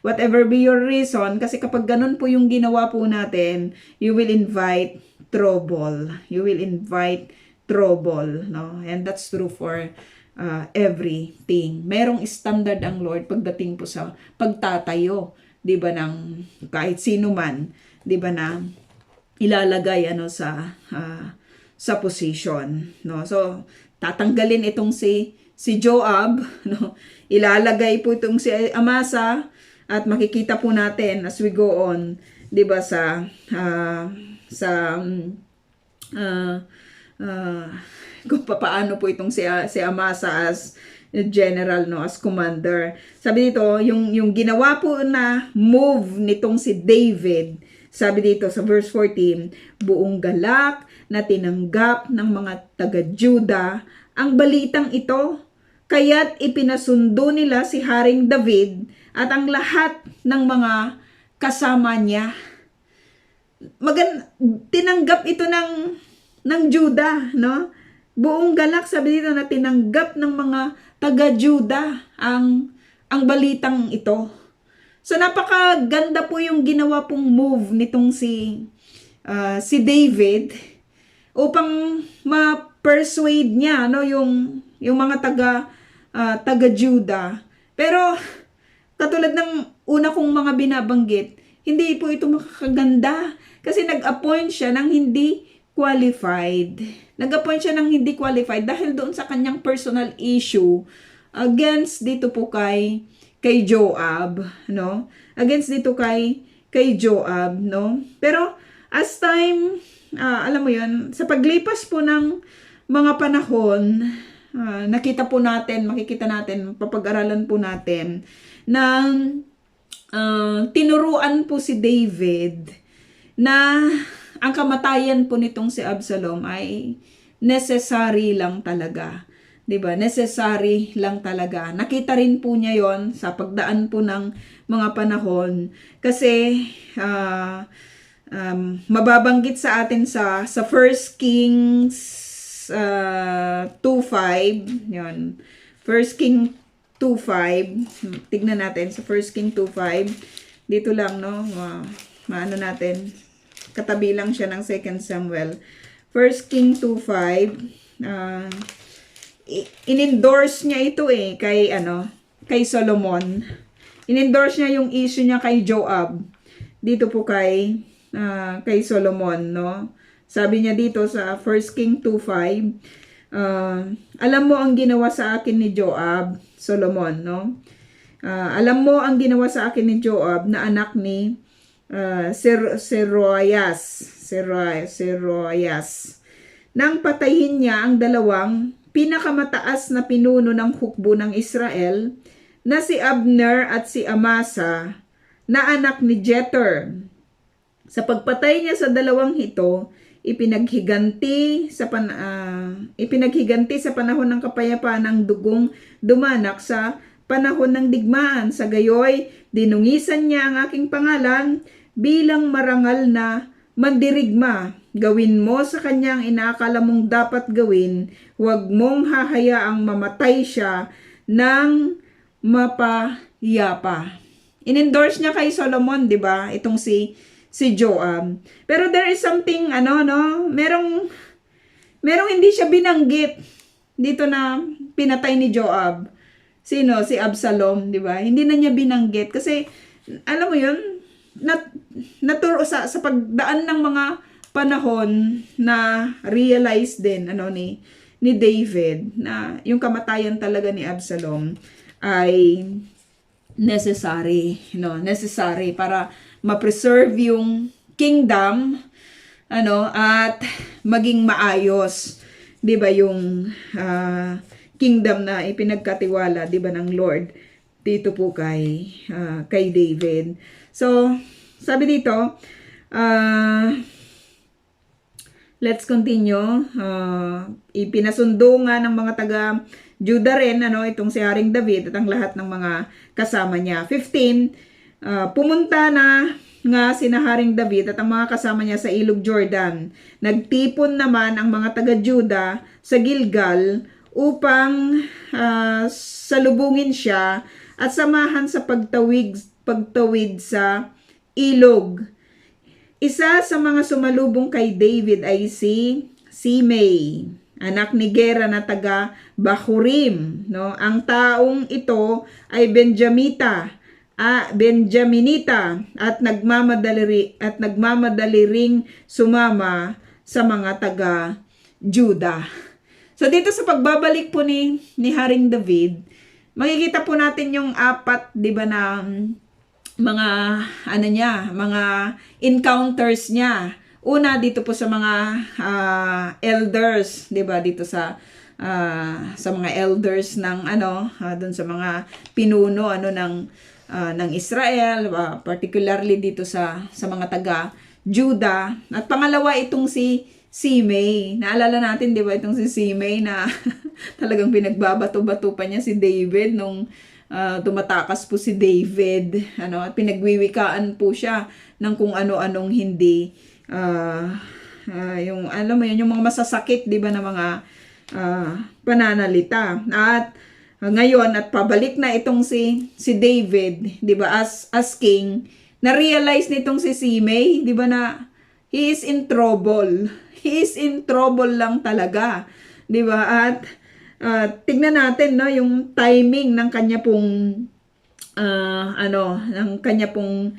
Whatever be your reason, kasi kapag ganun po yung ginawa po natin, you will invite trouble. You will invite trouble, no? And that's true for everything. Merong standard ang Lord pagdating po sa pagtatayo, 'di ba, ng kahit sino man, 'di ba, na ilalagay sa position, no? So tatanggalin itong si Joab, no? Ilalagay po itong si Amasa, at makikita po natin as we go on, 'di ba, kung paano po itong si Amasa as general, no, as commander. Sabi dito, yung ginawa po na move nitong si David, sabi dito sa verse 14, buong galak na tinanggap ng mga taga-Juda ang balitang ito, kaya't ipinasundo nila si Haring David at ang lahat ng mga kasama niya. Tinanggap ito ng Juda, no? Buong galak, sabi dito, na tinanggap ng mga taga-Juda ang balitang ito. So napakaganda po yung ginawa pong move nitong si David upang ma-persuade niya, no, yung mga taga-Juda. Pero katulad ng una kong mga binabanggit, hindi po ito makakaganda kasi nag-appoint siya ng hindi qualified. Nag-appoint siya ng hindi qualified dahil doon sa kanyang personal issue against dito po kay Joab, no? Against dito kay Joab, no? Pero as time, alam mo 'yun, sa paglipas po ng mga panahon, makikita natin, papag-aralan po natin na tinuruan po si David na ang kamatayan po nitong si Absalom ay necessary lang talaga. 'Di ba? Necessary lang talaga. Nakita rin po niya 'yon sa pagdaan po ng mga panahon kasi mababanggit sa atin sa 1 Kings 2:5, 'yon. 1 King 2:5. Tignan natin sa 1 King 2:5. Dito lang, no? Maano natin, katabi lang siya ng 2 Samuel. 1 King 2:5. In-endorse niya ito kay Solomon. In-endorse niya yung issue niya kay Joab. Dito po kay Solomon, no? Sabi niya dito sa 1 King 2:5, alam mo ang ginawa sa akin ni Joab, Solomon, no? Alam mo ang ginawa sa akin ni Joab na anak ni Seroias. Nang patayin niya ang dalawang pinakamataas na pinuno ng hukbo ng Israel na si Abner at si Amasa na anak ni Jeter. Sa pagpatay niya sa dalawang ito, ipinaghiganti sa panahon ng kapayapaan ng dugong dumanak sa panahon ng digmaan. Sa gayoy, dinungisan niya ang aking pangalan bilang marangal na mandirigma. Gawin mo sa kanyang inaakala mong dapat gawin. Huwag mong hahayaang mamatay siya ng mapayapa. In-endorse niya kay Solomon, di ba? Itong si Joab. Pero there is something, merong hindi siya binanggit dito na pinatay ni Joab. Sino? Si Absalom, di ba? Hindi na niya binanggit. Kasi, alam mo yun, naturo sa pagdaan ng mga panahon na realize din, ni David, na yung kamatayan talaga ni Absalom ay necessary para ma-preserve yung kingdom, at maging maayos, 'di ba, yung kingdom na ipinagkatiwala, 'di ba, ng Lord dito po kay David. So, sabi dito, let's continue. Ipinasundo nga ng mga taga Juda rin, itong si Haring David at ang lahat ng mga kasama niya. 15, pumunta na nga sina Haring David at ang mga kasama niya sa Ilog Jordan. Nagtipon naman ang mga taga-Juda sa Gilgal upang salubungin siya at samahan sa pagtawid sa ilog. Isa sa mga sumalubong kay David ay si Simei, anak ni Gera na taga Bahurim. Ang taong ito ay Benjaminita at nagmamadali ring sumama sa mga taga Juda. So dito sa pagbabalik po ni Haring David, makikita po natin yung apat, 'di ba, na mga mga encounters niya. Una dito po sa mga elders, 'di ba, dito sa mga elders ng doon sa mga pinuno ng Israel, particularly dito sa mga taga Juda. At pangalawa itong si Simei. Naalala natin, 'di ba, itong si Simei na talagang pinagbabato-bato pa niya si David nung tumatakas po si David, at pinagwiwikaan po siya ng kung ano-anong hindi yung alam mo yun, yung mga masasakit, 'di ba, na mga pananalita. At ngayon, at pabalik na itong si David, 'di ba, as king, na-realize nitong si Simei, 'di ba, na he is in trouble. He is in trouble lang talaga, 'di ba? At tignan natin, yung timing ng kanya pong ng kanya pong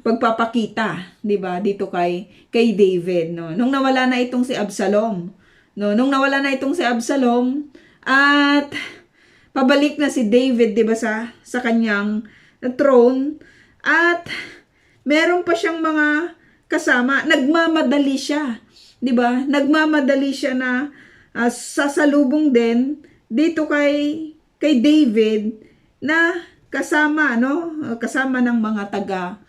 pagpapakita, 'di ba, dito kay David, nung nawala na itong si Absalom, at pabalik na si David, 'di ba, sa kanyang throne, at meron pa siyang mga kasama. Nagmamadali siya, 'di ba? Nagmamadali siya na sasalubong din dito kay David na kasama ng mga taga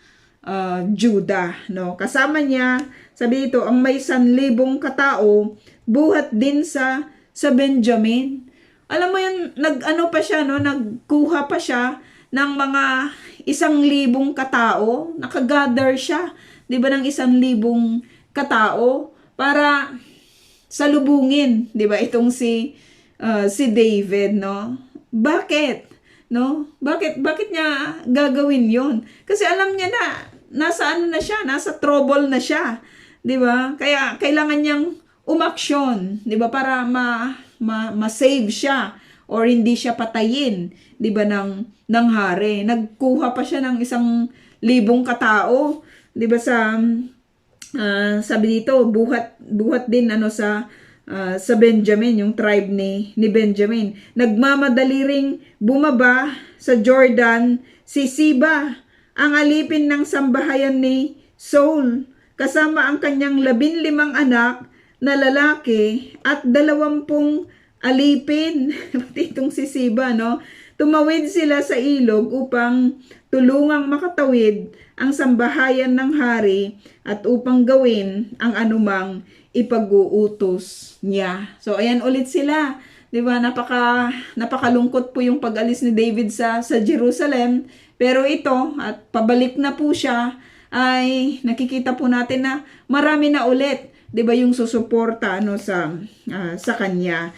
Juda, Kasama niya, sabi dito, ang may 1,000 katao, buhat din sa Benjamin. Alam mo yun, pa siya, nagkuha pa siya ng mga 1,000 katao, nakagather siya, 'di ba, ng 1,000 katao para salubungin, 'di ba, itong si David, Bakit? Bakit niya gagawin 'yon? Kasi alam niya na nasa nasa trouble na siya, 'di ba? Kaya kailangan niyang umaksyon, 'di ba, para ma-save siya or hindi siya patayin, 'di ba, ng hari. Nagkuha pa siya ng 1,000 katao, 'di ba, sabi dito, buhat din sa sa Benjamin, yung tribe ni Benjamin. Nagmamadali ring bumaba sa Jordan si Siba, ang alipin ng sambahayan ni Saul, kasama ang kanyang 15 anak na lalaki at 20 alipin. Pati itong si Siba, no? Tumawid sila sa ilog upang tulungang makatawid ang sambahayan ng hari at upang gawin ang anumang ipag-uutos niya. So ayan ulit sila, 'di ba? Napakalungkot po yung pag-alis ni David sa Jerusalem, pero ito at pabalik na po siya ay nakikita po natin na marami na ulit, 'di ba, yung susuporta sa kanya.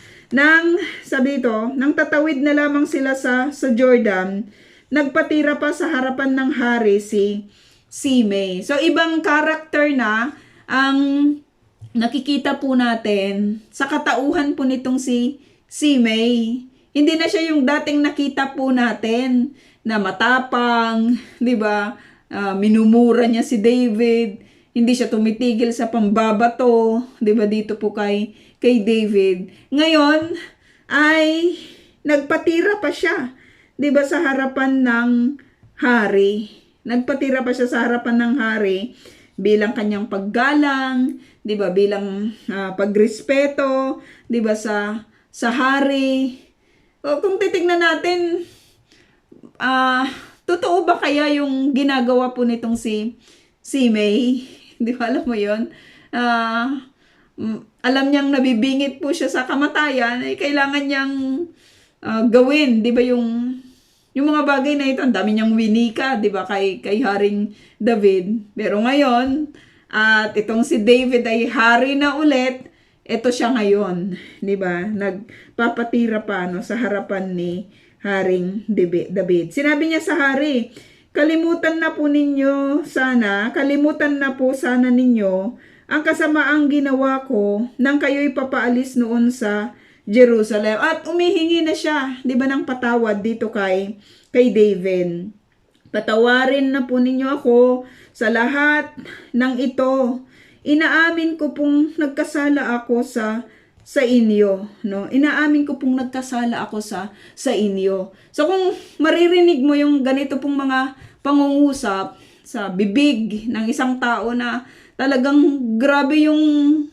Sabi ito, nang tatawid na lamang sila sa Jordan, nagpatira pa sa harapan ng hari si Simei. So ibang character na ang nakikita po natin sa katauhan po nitong si Simei. Hindi na siya yung dating nakita po natin na matapang, 'di ba? Minumura niya si David. Hindi siya tumitigil sa pambabato, 'di ba, dito po kay David. Ngayon ay nagpatira pa siya, 'di ba, sa harapan ng hari. Nagpatira pa siya sa harapan ng hari bilang kanyang paggalang, 'di ba, bilang pagrespeto, 'di ba, sa hari. O kung titingnan natin, totoo ba kaya yung ginagawa po nitong si May? 'Di ba, alam mo 'yon? Alam niyang nabibingit po siya sa kamatayan, ay kailangan niyang gawin, 'di ba, yung mga bagay na ito. Ang dami niyang winika, 'di ba, kay Haring David. Pero ngayon, at itong si David ay hari na ulit, ito siya ngayon, 'di ba? Nagpapatira pa sa harapan ni Haring David. Sinabi niya sa hari, kalimutan na po sana ninyo ang kasamaang ginawa ko nang kayo'y papaalis noon sa Jerusalem. At umihingi na siya, 'di ba, ng patawad dito kay David. Patawarin na po ninyo ako sa lahat ng ito. Inaamin ko pong nagkasala ako sa inyo, no? Inaamin ko pong nagkasala ako sa inyo. So kung maririnig mo yung ganito pong mga pangungusap sa bibig ng isang tao na talagang grabe yung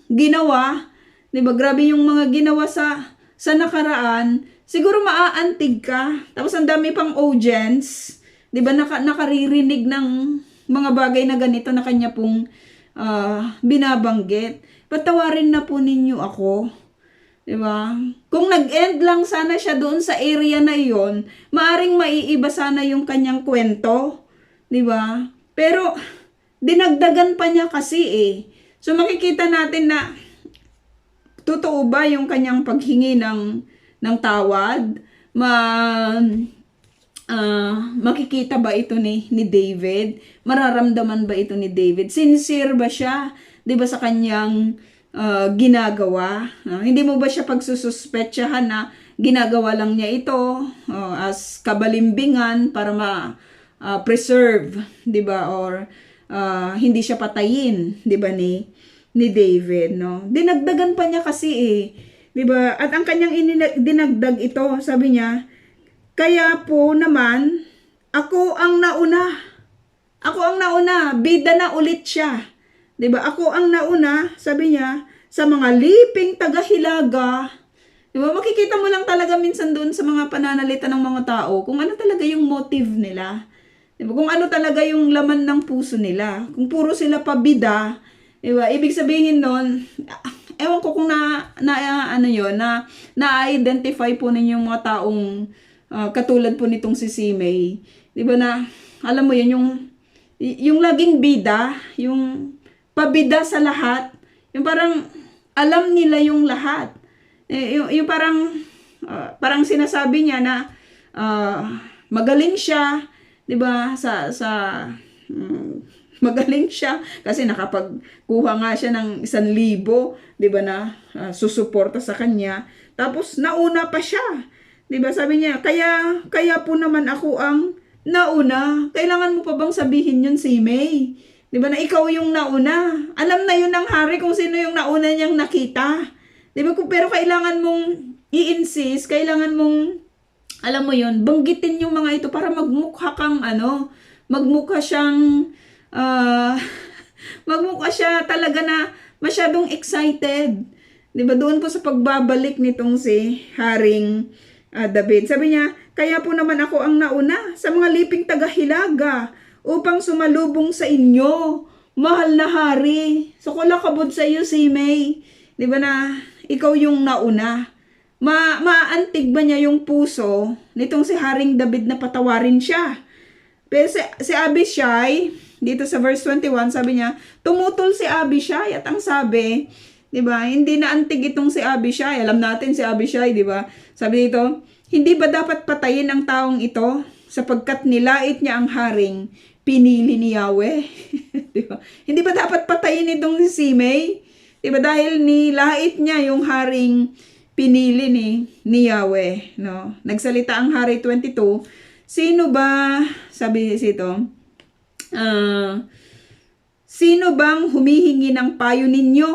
ginawa, 'di ba? Grabe yung mga ginawa sa nakaraan, siguro maaantig ka. Tapos ang dami pang audience, 'di ba? Nakaririnig ng mga bagay na ganito na kanya pong binabanggit. Patawarin na po ninyo ako. 'Di ba? Kung nag-end lang sana siya doon sa area na iyon, maaring maiiba sana yung kanyang kwento, 'di ba? Pero dinagdagan pa niya kasi eh. So makikita natin na totoo ba yung kanyang paghingi ng tawad? Makikita ba ito ni David? Mararamdaman ba ito ni David? Sincere ba siya, 'di ba, sa kanyang ginagawa? Hindi mo ba siya pagsususpetsahan na ginagawa lang niya ito as kabalimbingan para preserve, 'di ba, or hindi siya patayin, 'di ba, ni David, no? Dinagdagan pa niya kasi eh, 'di ba? At ang kanyang dinagdag ito, sabi niya, kaya po naman ako ang nauna. Ako ang nauna, bida na ulit siya. 'Di ba? Ako ang nauna, sabi niya, sa mga liping tagahilaga. 'Di ba? Makikita mo lang talaga minsan doon sa mga pananalita ng mga tao kung ano talaga yung motive nila. 'Di ba? Kung ano talaga yung laman ng puso nila. Kung puro sila pabida, 'di ba? Ibig sabihin noon, ewan ko kung na-identify po ninyo yung mga taong katulad po nitong si Simei. 'Di ba, na alam mo yun, yung laging bida, yung pabida sa lahat, yung parang alam nila yung lahat. Yung parang sinasabi niya na magaling siya, 'di ba, magaling siya kasi nakapagkuha nga siya ng 1,000, 'di ba, na susuporta sa kanya. Tapos nauna pa siya. 'Di ba, sabi niya, kaya po naman ako ang nauna. Kailangan mo pa bang sabihin yun, si May? 'Di ba, na ikaw yung nauna? Alam na yun ng hari kung sino yung nauna niyang nakita. Di ba? Pero kailangan mong i-insist, kailangan mong, alam mo yon, banggitin yung mga ito para magmukha kang magmukha siyang, magmukha siya talaga na masyadong excited. Di ba? Doon po sa pagbabalik nitong si Haring David. Sabi niya, kaya po naman ako ang nauna sa mga liping tagahilaga upang sumalubong sa inyo, mahal na hari. So, kulakabod sa iyo, si May. Di ba na ikaw yung nauna? Maantig ba niya yung puso nitong si Haring David na patawarin siya? Pero si Abishai, dito sa verse 21, sabi niya, tumutol si Abishai at ang sabi, di ba, hindi na antig itong si Abishai. Alam natin si Abishai, di ba? Sabi dito, hindi ba dapat patayin ang taong ito sapagkat nilait niya ang haring pinili ni Yahweh? Di ba? Hindi ba dapat patayin itong si Simei? Di ba dahil nilait niya yung haring pinili ni Yahweh, no? Nagsalita ang hari 22, sino ba, sabi dito, sino bang humihingi ng payo ninyo,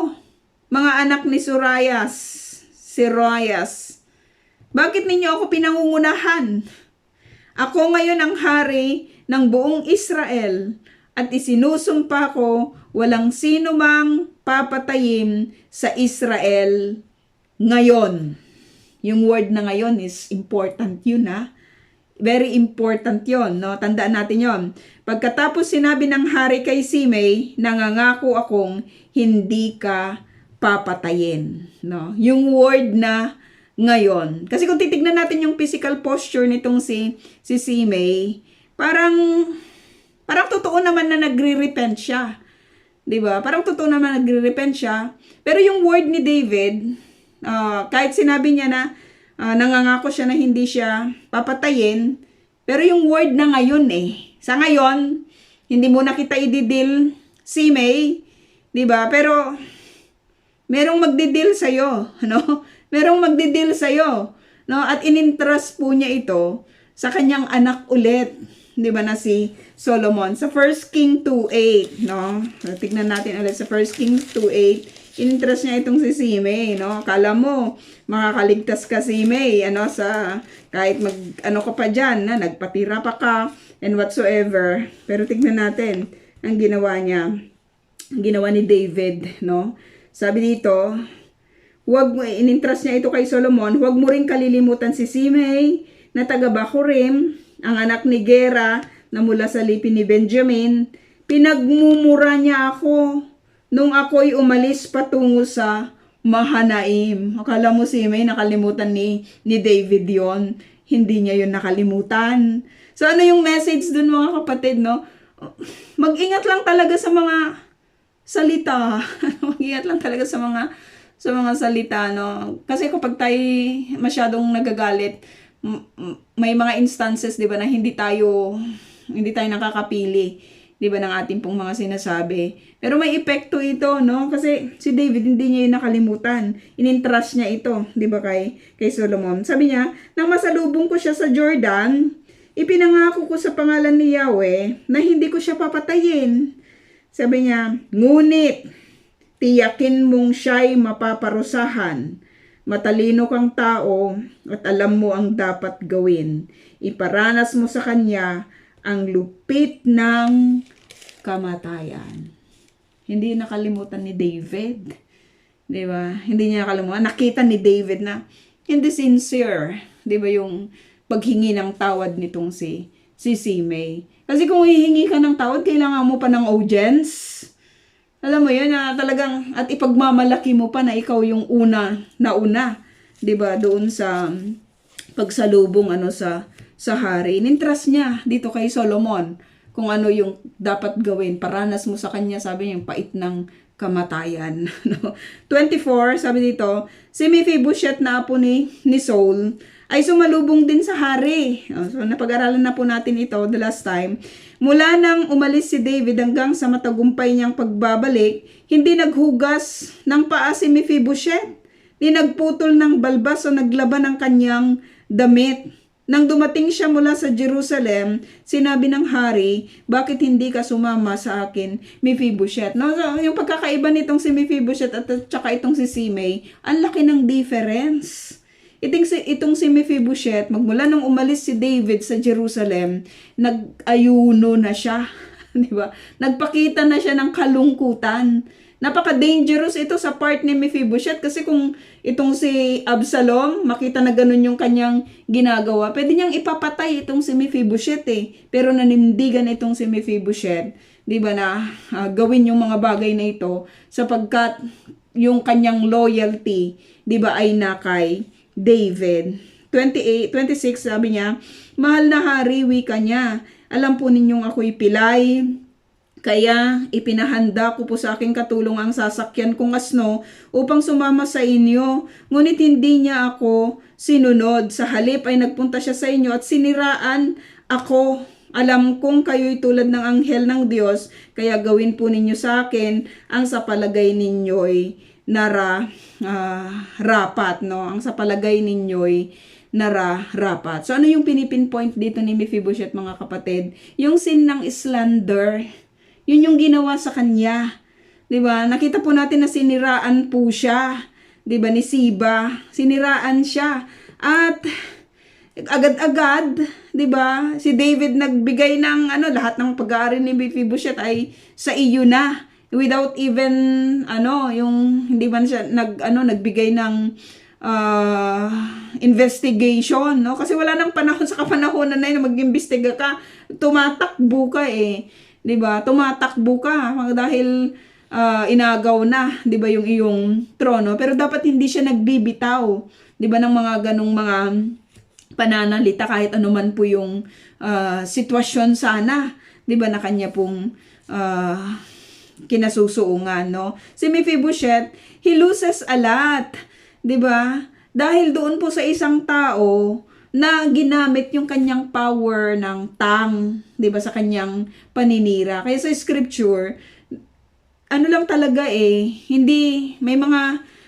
mga anak ni Sirayas? Bakit ninyo ako pinangungunahan? Ako ngayon ang hari ng buong Israel at isinusumpa ko walang sino mang papatayin sa Israel ngayon. Yung word na ngayon is important yun, ha? Very important yun, no? Tandaan natin yun. Pagkatapos sinabi ng hari kay Simei, nangangako akong hindi ka papatayin, no? Yung word na ngayon. Kasi kung titignan natin yung physical posture nitong si Simei, parang totoo naman na nagre-repent siya. 'Di ba? Parang totoo naman nagre-repent siya. Pero yung word ni David, kahit sinabi niya na nangangako siya na hindi siya papatayin, pero yung word na ngayon sa ngayon, hindi mo na kita ididil si May, 'di ba? Pero merong magdidil sa iyo, no? Merong magdidil sa iyo, no? At inintrust po niya ito sa kanyang anak ulit, 'di ba, na si Solomon. Sa 1 King 2:8, no? Tignan natin ulit sa 1 King 2:8. Inintrust niya itong si Simei, no? Akala mo makakaligtas ka, Simei, sa kahit ka pa diyan, na nagpatira pa ka and whatsoever. Pero tignan natin ang ginawa niya. Ang ginawa ni David, no? Sabi dito, inintrust niya ito kay Solomon, huwag mo ring kalilimutan si Simei na taga Bahurim, ang anak ni Gera na mula sa lipi ni Benjamin. Pinagmumura niya ako nung ako'y umalis patungo sa Mahanaim. Akala mo si May nakalimutan ni David yon? Hindi niya yon nakalimutan. So ano yung message dun, mga kapatid, no? Mag-ingat lang talaga sa mga salita. Mag-ingat lang talaga sa mga salita, no? Kasi kapag tayo masyadong nagagalit, may mga instances, 'di ba, na hindi tayo nakakapili, 'di ba, ng ating pong mga sinasabi. Pero may epekto ito, no? Kasi si David hindi niya 'yung nakalimutan. Inintrust niya ito, 'di ba, kay Solomon. Sabi niya, nang masalubong ko siya sa Jordan, ipinangako ko sa pangalan ni Yahweh na hindi ko siya papatayin. Sabi niya, ngunit tiyakin mong siya'y mapaparusahan. Matalino kang tao at alam mo ang dapat gawin. Iparanas mo sa kanya ang lupit ng kamatayan. Hindi nakalimutan ni David. 'Di ba? Hindi niya nakalimutan. Nakita ni David na hindi sincere, 'di ba, yung paghingi ng tawad nitong si Simei. Kasi kung hihingi ka ng tawad, kailangan mo pa ng audience. Alam mo yun, na talagang, at ipagmamalaki mo pa na ikaw yung nauna, 'di ba, doon sa pagsalubong sa hari. Inintrust niya dito kay Solomon kung ano yung dapat gawin. Paranas mo sa kanya, sabi niya, yung pait ng kamatayan. 24, sabi dito, si Mephibosheth na apo ni Saul ay sumalubong din sa hari. So napag-aralan na po natin ito the last time. Mula nang umalis si David hanggang sa matagumpay niyang pagbabalik, hindi naghugas ng paa si Mephibosheth, ni nagputol ng balbas o naglaban ng kanyang damit. Nang dumating siya mula sa Jerusalem, sinabi ng hari, bakit hindi ka sumama sa akin, Mephibosheth? No, so, yung pagkakaiba nitong si Mephibosheth at saka itong si Simei, ang laki ng difference. Itong si Mephibosheth, magmula nung umalis si David sa Jerusalem, nag-ayuno na siya. Di ba? Nagpakita na siya ng kalungkutan. Napaka-dangerous ito sa part ni Mephibosheth kasi kung itong si Absalom, makita na ganun yung kanyang ginagawa, pwede niyang ipapatay itong si Mephibosheth eh. Pero nanindigan itong si Mephibosheth, di ba na gawin yung mga bagay na ito sapagkat yung kanyang loyalty, di ba ay na kay David. 26 sabi niya, mahal na hari, wika niya, alam po ninyong ako'y pilay, kaya ipinahanda ko po sa aking katulong ang sasakyan kong asno upang sumama sa inyo. Ngunit hindi niya ako sinunod. Sa halip ay nagpunta siya sa inyo at siniraan ako. Alam kong kayo'y tulad ng anghel ng Diyos, kaya gawin po ninyo sa akin ang sa palagay ninyo'y rapat. No? Ang sa palagay ninyo'y rapat. So ano yung pinipinpoint dito ni Mephibosheth mga kapatid? Yung sin ng slander. Yun yung ginawa sa kanya. 'Di ba? Nakita po natin na siniraan po siya, 'di ba, ni Siba. Siniraan siya. At agad-agad, 'di ba? Si David nagbigay ng lahat ng pag-aari ni Mephibosheth ay sa iyo na. Without even yung hindi man siya nagbigay ng investigation, no? Kasi wala nang panahon sa kapanahonan na yun mag-imbestiga ka. Tumatakbo ka eh. 'Di ba? Tumatakbo ka dahil inagaw na, 'di ba, yung iyong trono. Pero dapat hindi siya nagbibitaw, 'di ba, ng mga ganong mga pananalita kahit anuman po yung sitwasyon sana, 'di ba, na kanya pong kinasusuungan, no? Si Mephibosheth, he loses a lot, 'di ba? Dahil doon po sa isang tao na ginamit yung kanyang power ng tongue, 'di ba, sa kanyang paninira. Kaya sa scripture, lang talaga hindi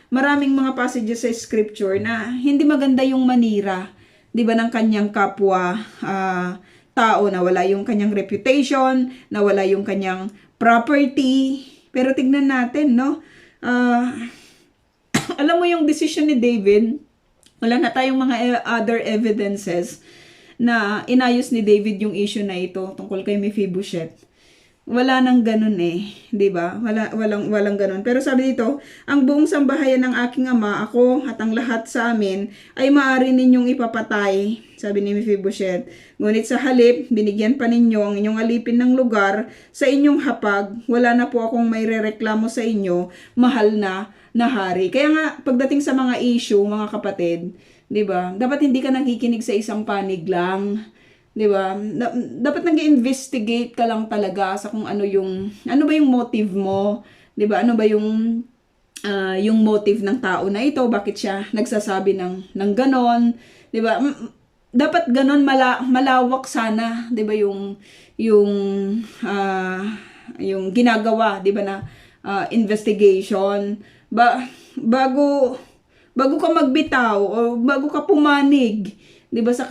maraming mga passages sa scripture na hindi maganda yung manira, 'di ba, ng kanyang kapwa tao, na wala yung kanyang reputation, na wala yung kanyang property. Pero tignan natin, no? Alam mo yung decision ni David, wala na tayong mga other evidences na inayos ni David yung issue na ito tungkol kay Mephibosheth. Wala nang ganun 'di ba? Walang ganun. Pero sabi dito, ang buong sambahayan ng aking ama, ako at ang lahat sa amin ay maaari ninyong ipapatay, sabi ni Mephibosheth. Ngunit sa halip, binigyan pa ninyo ang inyong alipin ng lugar sa inyong hapag. Wala na po akong mayrereklamo sa inyo, mahal na hari. Kaya nga pagdating sa mga issue, mga kapatid, 'di ba? Dapat hindi ka nakikinig sa isang panig lang. 'Di ba? Dapat nag-investigate ka lang talaga sa kung ano ba yung motive mo, 'di ba? Ano ba yung motive ng tao na ito, bakit siya nagsasabi ng ganon, 'di ba? Dapat ganon malawak sana, 'di ba, yung ginagawa, 'di ba, na investigation bago ka magbitaw o bago ka pumanig, 'di ba, sa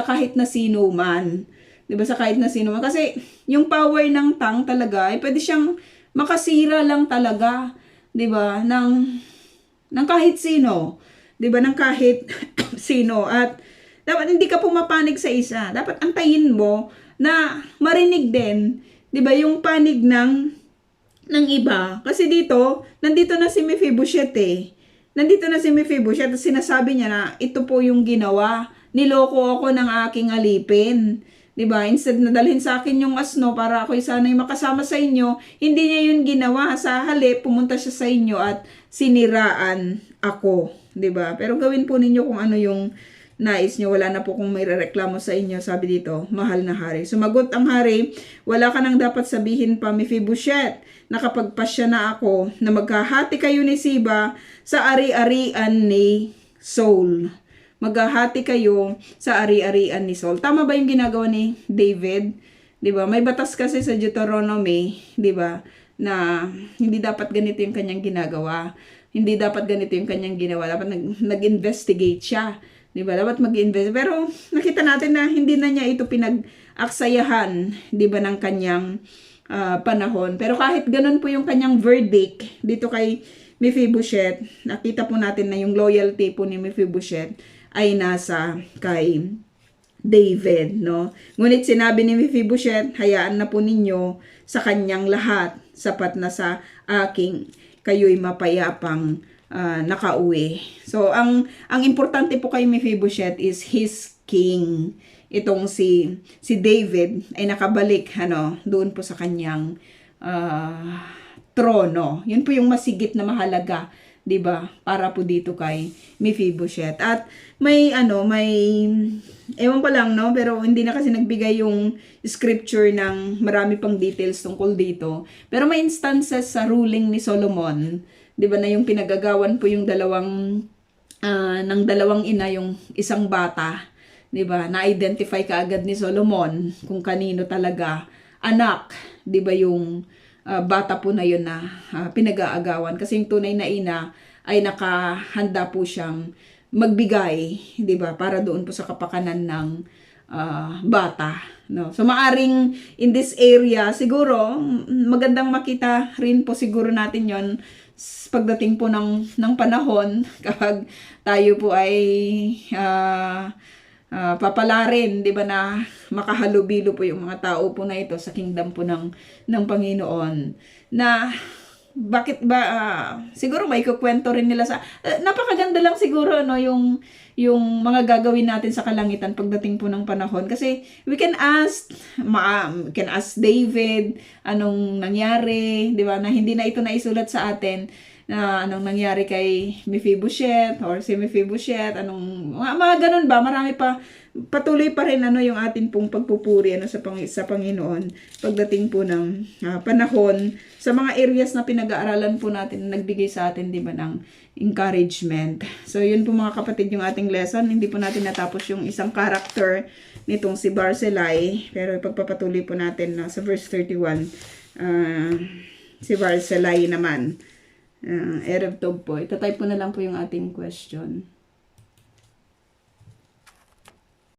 kahit na sino man. 'Di ba, sa kahit na sino man. Kasi yung power ng tongue talaga ay pwede siyang makasira lang talaga, 'di ba, ng kahit sino, 'di ba, ng kahit sino. At dapat hindi ka pumapanig sa isa. Dapat antayin mo na marinig din, 'di ba, yung panig ng iba. Kasi nandito na si Mephibosheth Nandito na si Mephibosheth at sinasabi niya na ito po yung ginawa. Niloko ako ng aking alipin. 'Di ba? Instead na dalhin sa akin yung asno para ako'y sana'y makasama sa inyo, hindi niya yun ginawa. Sa halip, pumunta siya sa inyo at siniraan ako. 'Di ba? Pero gawin po ninyo kung ano yung nais niyo. Wala na po kung may rereklamo sa inyo. Sabi dito, mahal na hari. Sumagot ang hari, wala ka nang dapat sabihin pa, Mephibosheth. Nakapagpasya na ako na maghahati kayo ni Siba sa ari-arian ni Saul. Maghahati kayo sa ari-arian ni Saul. Tama ba yung ginagawa ni David? 'Di ba? May batas kasi sa Deuteronomy, 'di ba, na hindi dapat ganito yung kanyang ginagawa. Hindi dapat ganito yung kanyang ginawa. Dapat nag-investigate siya. 'Di ba? Dapat mag-invest. Pero nakita natin na hindi na niya ito pinag-aksayahan, 'di ba, ng kanyang panahon. Pero kahit ganun po yung kanyang verdict dito kay Mephibosheth, nakita po natin na yung loyalty po ni Mephibosheth ay nasa kay David, no? Ngunit sinabi ni Mephibosheth, hayaan na po ninyo sa kanyang lahat, sapat na sa aking kayo'y mapayapang nakauwi. So, ang importante po kay Mephibosheth is his king. Itong si David ay nakabalik doon po sa kanyang trono. Yun po yung masigit na mahalaga, 'di ba? Para po dito kay Mephibosheth. At may ewan ko lang, no, pero hindi na kasi nagbigay yung scripture ng marami pang details tungkol dito. Pero may instances sa ruling ni Solomon, 'di ba, na yung pinagagawan po yung ng dalawang ina yung isang bata, 'di ba? Na-identify kaagad ni Solomon kung kanino talaga anak, 'di ba, yung bata po na yun na pinag-aagawan, kasi yung tunay na ina ay nakahanda po siyang magbigay, 'di ba, para doon po sa kapakanan ng bata, no? So maaring in this area siguro magandang makita rin po siguro natin yon pagdating po ng panahon kapag tayo po ay papalarin, 'di ba, na makahalubilo po yung mga tao po na ito sa kingdom po ng Panginoon. Na bakit ba siguro may kukwento rin nila sa napakaganda lang siguro, no, yung mga gagawin natin sa kalangitan pagdating po ng panahon, kasi we can ask David anong nangyari, 'di ba, na hindi na ito naisulat sa atin, na anong nangyari kay Mephibosheth or si Mephibosheth, anong mga ganun ba, marami pa, patuloy pa rin yung atin pong pagpupuri sa Panginoon pagdating po ng panahon sa mga areas na pinag-aaralan po natin, na nagbigay sa atin, 'di ba, ng encouragement. So yun po mga kapatid yung ating lesson. Hindi po natin natapos yung isang character nitong si Barzillai, pero ipagpapatuloy po natin sa verse 31. Si Barzillai naman, Erev Tov po. Itatype po na lang po yung ating question.